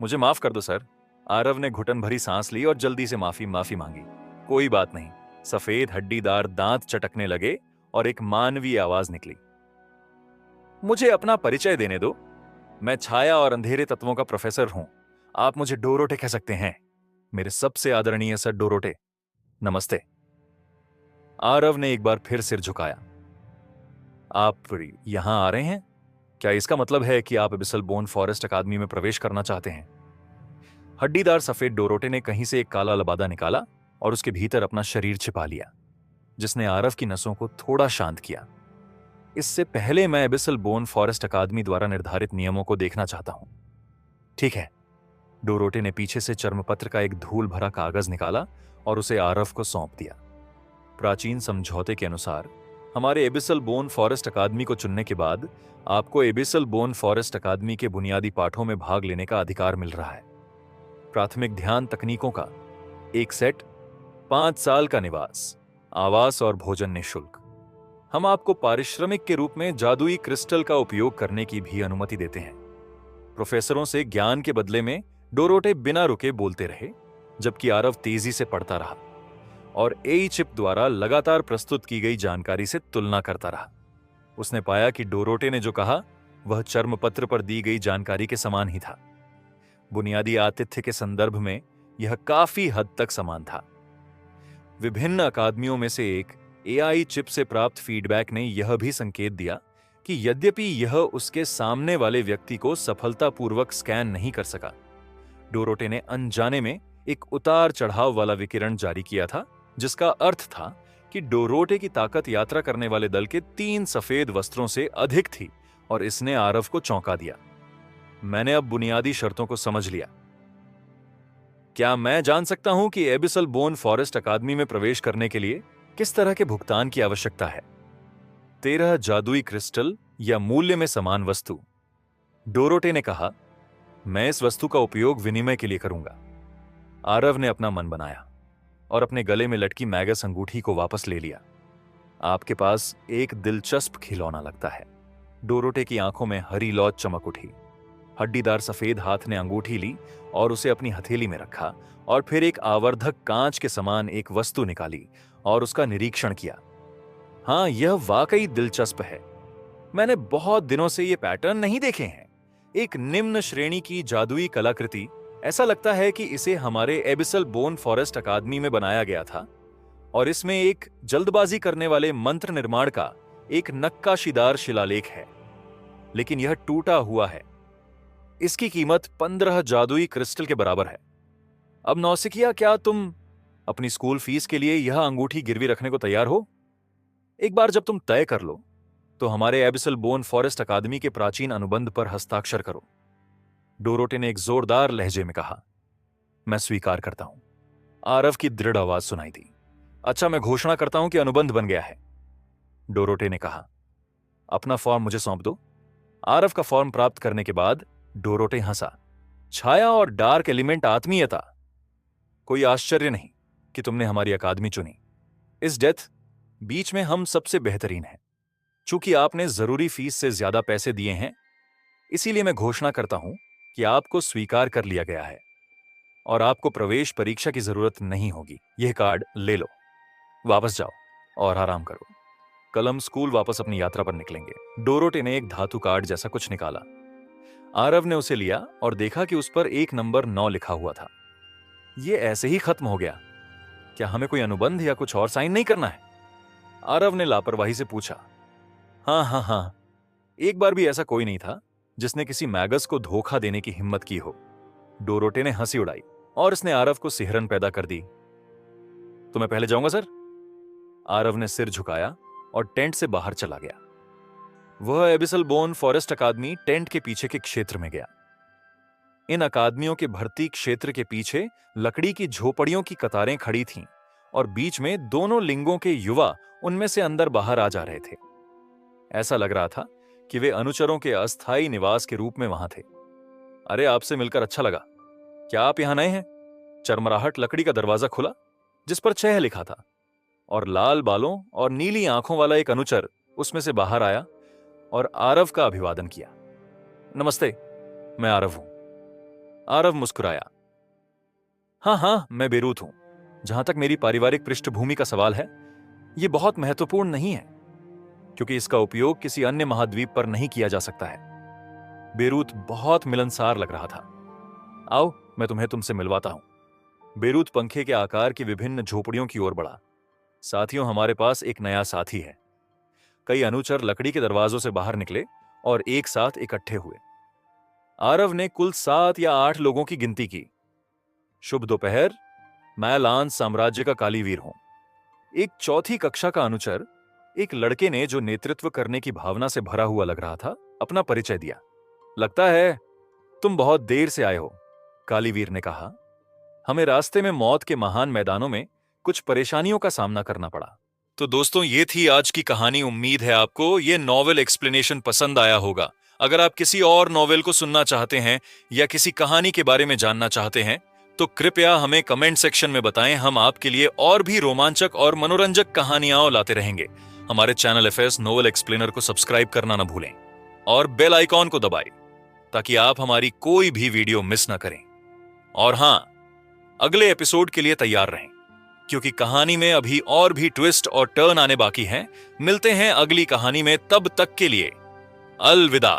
मुझे माफ कर दो सर। आरव ने घुटन भरी सांस ली और जल्दी से माफी मांगी। कोई बात नहीं। सफेद हड्डीदार दांत चटकने लगे और एक मानवीय आवाज निकली। मुझे अपना परिचय देने दो। मैं छाया और अंधेरे तत्वों का प्रोफेसर हूं। आप मुझे डोरोटे कह सकते हैं, मेरे सबसे आदरणीय सर डोरोटे। नमस्ते। आरव ने एक बार फिर सिर झुकाया। आप यहां आ रहे हैं? क्या इसका मतलब है कि आप एबिसल बोन फॉरेस्ट अकादमी में प्रवेश करना चाहते हैं? हड्डीदार सफेद डोरोटे ने कहीं से एक काला लबादा निकाला और उसके भीतर अपना शरीर छिपा लिया, जिसने आरव की नसों को थोड़ा शांत किया। इससे पहले मैं एबिसल बोन फॉरेस्ट अकादमी द्वारा निर्धारित नियमों को देखना चाहता हूं। ठीक है। डोरोटे ने पीछे से चर्मपत्र का एक धूल भरा कागज निकाला और उसे आरव को सौंप दिया। प्राचीन समझौते के अनुसार हमारे एबिसल बोन फॉरेस्ट अकादमी को चुनने के बाद आपको एबिसल बोन फॉरेस्ट अकादमी के बुनियादी पाठों में भाग लेने का अधिकार मिल रहा है। प्राथमिक ध्यान तकनीकों का एक सेट, 5 साल का निवास, आवास और भोजन निःशुल्क। हम आपको पारिश्रमिक के रूप में जादुई क्रिस्टल का उपयोग करने की भी अनुमति देते हैं। प्रोफेसरों से ज्ञान के बदले में डोरोटे बिना रुके बोलते रहे, जबकि आरव तेजी से पढ़ता रहा और एई चिप द्वारा लगातार प्रस्तुत की गई जानकारी से तुलना करता रहा। उसने पाया कि डोरोटे ने जो कहा वह चर्मपत्र पर दी गई जानकारी के समान ही था। बुनियादी आतिथ्य के संदर्भ में यह काफी हद तक समान था। विभिन्न अकादमियों में से एक एआई चिप से प्राप्त फीडबैक ने यह भी संकेत दिया कि यद्यपि यह उसके सामने वाले व्यक्ति को सफलतापूर्वक स्कैन नहीं कर सका, डोरोटे ने अनजाने में एक उतार चढ़ाव वाला विकिरण जारी किया था, जिसका अर्थ था कि डोरोटे की ताकत यात्रा करने वाले दल के 3 सफेद वस्त्रों से अधिक थी, और इसने आरव को चौंका दिया। मैंने अब बुनियादी शर्तों को समझ लिया। क्या मैं जान सकता हूं कि एबिसल बोन फॉरेस्ट अकादमी में प्रवेश करने के लिए किस तरह के भुगतान की आवश्यकता है? 13 जादुई क्रिस्टल या मूल्य में समान वस्तु। डोरोटे ने कहा, मैं इस वस्तु का उपयोग विनिमय के लिए करूंगा। आरव ने अपना मन बनाया और अपने गले में लटकी मैगस अंगूठी को वापस ले लिया। आपके पास एक दिलचस्प खिलौना लगता है। डोरोटे की आंखों में हरी लौ चमक उठी। हड्डीदार सफेद हाथ ने अंगूठी ली और उसे अपनी हथेली में रखा, और फिर एक आवर्धक कांच के समान एक वस्तु निकाली और उसका निरीक्षण किया। हां, यह वाकई दिलचस्प है। मैंने बहुत दिनों से ये पैटर्न नहीं देखे हैं। एक निम्न श्रेणी की जादुई कलाकृति। ऐसा लगता है कि इसे हमारे एबिसल बोन फॉरेस्ट अकादमी में बनाया गया था, और इसमें एक जल्दबाजी करने वाले मंत्र निर्माण का एक नक्काशीदार शिलालेख है, लेकिन यह टूटा हुआ है। इसकी कीमत 15 जादुई क्रिस्टल के बराबर है। अब नौसिखिया, क्या तुम अपनी स्कूल फीस के लिए यह अंगूठी गिरवी रखने को तैयार हो? एक बार जब तुम तय कर लो, तो हमारे एबिसल बोन फॉरेस्ट अकादमी के प्राचीन अनुबंध पर हस्ताक्षर करो। डोरोटे ने एक जोरदार लहजे में कहा। मैं स्वीकार करता हूं, आरव की दृढ़ आवाज सुनाई दी। अच्छा, मैं घोषणा करता हूं कि अनुबंध बन गया है, डोरोटे ने कहा। अपना फॉर्म मुझे सौंप दो। आरव का फॉर्म प्राप्त करने के बाद डोरोटे हंसा। छाया और डार्क एलिमेंट आत्मीयता। कोई आश्चर्य नहीं कि तुमने हमारी अकादमी चुनी। इस डेथ बीच में हम सबसे बेहतरीन हैं। चूंकि आपने जरूरी फीस से ज्यादा पैसे दिए हैं, इसीलिए मैं घोषणा करता हूं कि आपको स्वीकार कर लिया गया है और आपको प्रवेश परीक्षा की जरूरत नहीं होगी। यह कार्ड ले लो, वापस जाओ और आराम करो। कल हम स्कूल वापस अपनी यात्रा पर निकलेंगे। डोरोटे ने एक धातु कार्ड जैसा कुछ निकाला। आरव ने उसे लिया और देखा कि उस पर एक नंबर 9 लिखा हुआ था। यह ऐसे ही खत्म हो गया? क्या हमें कोई अनुबंध या कुछ और साइन नहीं करना है? आरव ने लापरवाही से पूछा। हाँ, एक बार भी ऐसा कोई नहीं था जिसने किसी मैगस को धोखा देने की हिम्मत की हो। डोरोटे ने हंसी उड़ाई और इसने आरव को सिहरन पैदा कर दी। तो मैं पहले जाऊंगा सर। आरव ने सिर झुकाया और टेंट से बाहर चला गया। वह एबिसल बोन फॉरेस्ट अकादमी टेंट के पीछे के क्षेत्र में गया। इन अकादमियों के भर्ती क्षेत्र के पीछे लकड़ी की झोपड़ियों की कतारें खड़ी थीं और बीच में दोनों लिंगों के युवा उनमें से अंदर बाहर आ जा रहे थे। ऐसा लग रहा था कि वे अनुचरों के अस्थायी निवास के रूप में वहां थे। अरे, आपसे मिलकर अच्छा लगा। क्या आप यहां नए हैं? चरमराहट लकड़ी का दरवाजा खुला जिस पर 6 लिखा था और लाल बालों और नीली आंखों वाला एक अनुचर उसमें से बाहर आया और आरव का अभिवादन किया। नमस्ते, मैं आरव हूं। आरव मुस्कुराया। हाँ, मैं बेरूत हूं। जहां तक मेरी पारिवारिक पृष्ठभूमि का सवाल है, यह बहुत महत्वपूर्ण नहीं है क्योंकि इसका उपयोग किसी अन्य महाद्वीप पर नहीं किया जा सकता है। बेरूत बहुत मिलनसार लग रहा था। आओ, मैं तुम्हें तुमसे मिलवाता हूं। बेरूत पंखे के आकार की विभिन्न झोपड़ियों की ओर बढ़ा। साथियों, हमारे पास एक नया साथी है। कई अनुचर लकड़ी के दरवाजों से बाहर निकले और एक साथ इकट्ठे हुए। आरव ने कुल 7 या 8 लोगों की गिनती की। शुभ दोपहर, मैं लांस साम्राज्य का कालीवीर हूं। एक चौथी कक्षा का अनुचर, एक लड़के ने जो नेतृत्व करने की भावना से भरा हुआ लग रहा था, अपना परिचय दिया। लगता है तुम बहुत देर से आए हो, कालीवीर ने कहा। हमें रास्ते में मौत के महान मैदानों में कुछ परेशानियों का सामना करना पड़ा। तो दोस्तों, ये थी आज की कहानी। उम्मीद है आपको ये नॉवेल एक्सप्लेनेशन पसंद आया होगा। अगर आप किसी और नॉवेल को सुनना चाहते हैं या किसी कहानी के बारे में जानना चाहते हैं तो कृपया हमें कमेंट सेक्शन में बताएं। हम आपके लिए और भी रोमांचक और मनोरंजक कहानियां लाते रहेंगे। हमारे चैनल एफएस नोवेल एक्सप्लेनर को सब्सक्राइब करना न भूलें और बेल आइकॉन को दबाएं ताकि आप हमारी कोई भी वीडियो मिस ना करें। और हां, अगले एपिसोड के लिए तैयार रहें क्योंकि कहानी में अभी और भी ट्विस्ट और टर्न आने बाकी हैं। मिलते हैं अगली कहानी में, तब तक के लिए अलविदा।